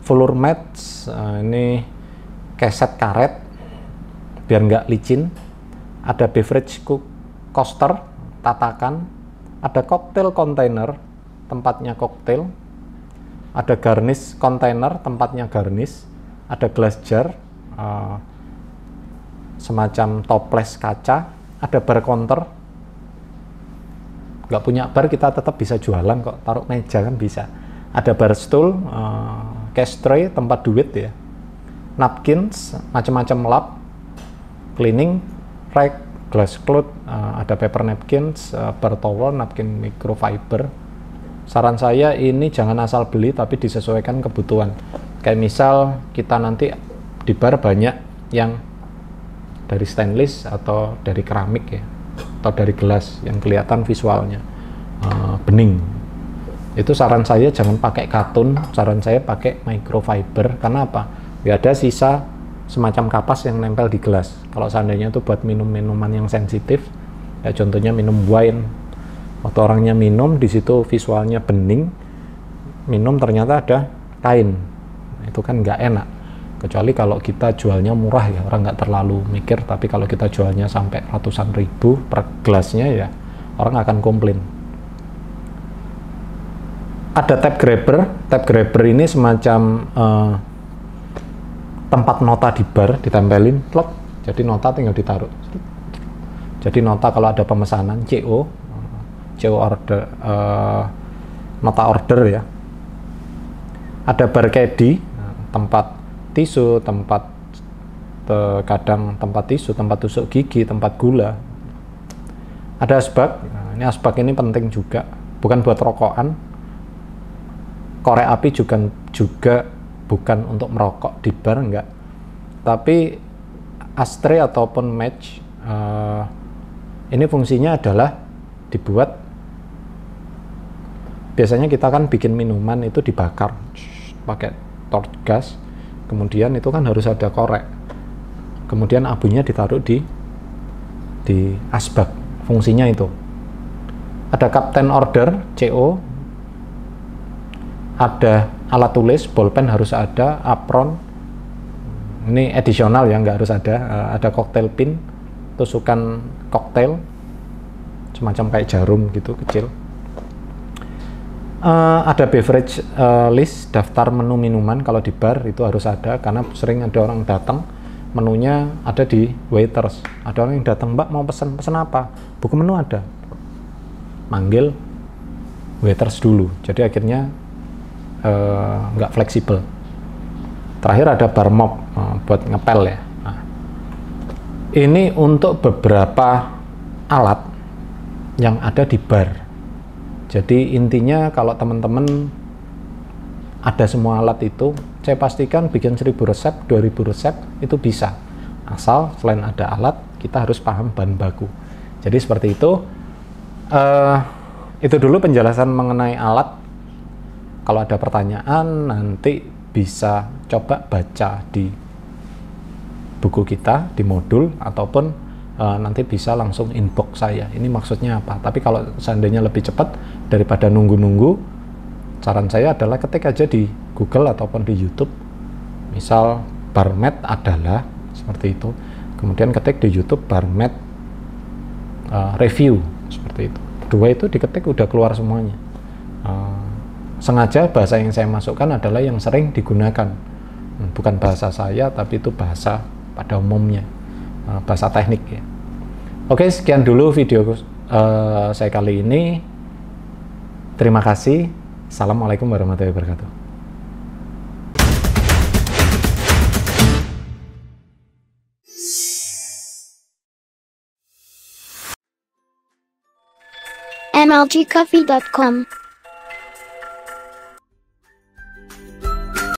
floor mats, ini keset karet biar nggak licin, ada beverage coaster, tatakan, ada cocktail container, tempatnya koktail, ada garnish container, tempatnya garnish, ada glass jar, semacam toples kaca, ada bar counter. Nggak punya bar kita tetap bisa jualan kok, taruh meja kan bisa. Ada bar stool, cash tray, tempat duit ya, napkins, macam-macam lap, cleaning rack, glass cloth, ada paper napkins, bar towel, napkin microfiber. Saran saya ini jangan asal beli tapi disesuaikan kebutuhan. Kayak misal kita nanti di bar banyak yang dari stainless atau dari keramik ya, atau dari gelas yang kelihatan visualnya bening. Itu saran saya jangan pakai katun, saran saya pakai microfiber. Karena apa? Nggak ada sisa semacam kapas yang nempel di gelas. Kalau seandainya itu buat minum-minuman yang sensitif, ya contohnya minum wine, waktu orangnya minum di situ visualnya bening, minum ternyata ada kain. Itu kan nggak enak. Kecuali kalau kita jualnya murah ya, orang nggak terlalu mikir. Tapi kalau kita jualnya sampai ratusan ribu per gelasnya ya, orang akan komplain. Ada tab grabber. Tab grabber ini semacam tempat nota di bar, ditempelin, plok. Jadi nota tinggal ditaruh. Jadi nota kalau ada pemesanan CO order, nota order ya. Ada bar caddy, tempat tisu, tempat kadang tempat tisu, tempat tusuk gigi, tempat gula. Ada asbak. Nah, ini asbak ini penting juga, bukan buat rokokan. Korek api juga bukan untuk merokok di bar, enggak. Tapi ashtray ataupun match ini fungsinya adalah dibuat, biasanya kita kan bikin minuman itu dibakar pakai torch gas, kemudian itu kan harus ada korek, kemudian abunya ditaruh di asbak, fungsinya itu. Ada captain order CO, ada alat tulis, bolpen harus ada, apron ini additional ya, nggak harus ada. Ada cocktail pin, tusukan koktail semacam kayak jarum gitu kecil. Ada beverage list, daftar menu minuman. Kalau di bar itu harus ada, karena sering ada orang datang menunya ada di waiters. Ada orang yang datang, Mbak mau pesan apa, buku menu ada, manggil waiters dulu, jadi akhirnya nggak fleksibel. Terakhir ada bar mop, buat ngepel ya. Nah, ini untuk beberapa alat yang ada di bar. Jadi intinya kalau teman-teman ada semua alat itu, saya pastikan bikin 1000 resep, 2000 resep itu bisa. Asal selain ada alat, kita harus paham bahan baku. Jadi seperti itu. Itu dulu penjelasan mengenai alat. Kalau ada pertanyaan nanti bisa coba baca di buku kita, di modul, ataupun nanti bisa langsung inbox saya. Ini maksudnya apa? Tapi kalau seandainya lebih cepat daripada nunggu-nunggu, saran saya adalah ketik aja di Google ataupun di YouTube. Misal barmed adalah seperti itu. Kemudian ketik di YouTube barmed review seperti itu. Dua itu diketik udah keluar semuanya. Sengaja bahasa yang saya masukkan adalah yang sering digunakan, bukan bahasa saya, tapi itu bahasa pada umumnya, bahasa teknik ya. Oke, sekian dulu video saya kali ini. Terima kasih. Assalamualaikum warahmatullahi wabarakatuh. mlgcoffee.com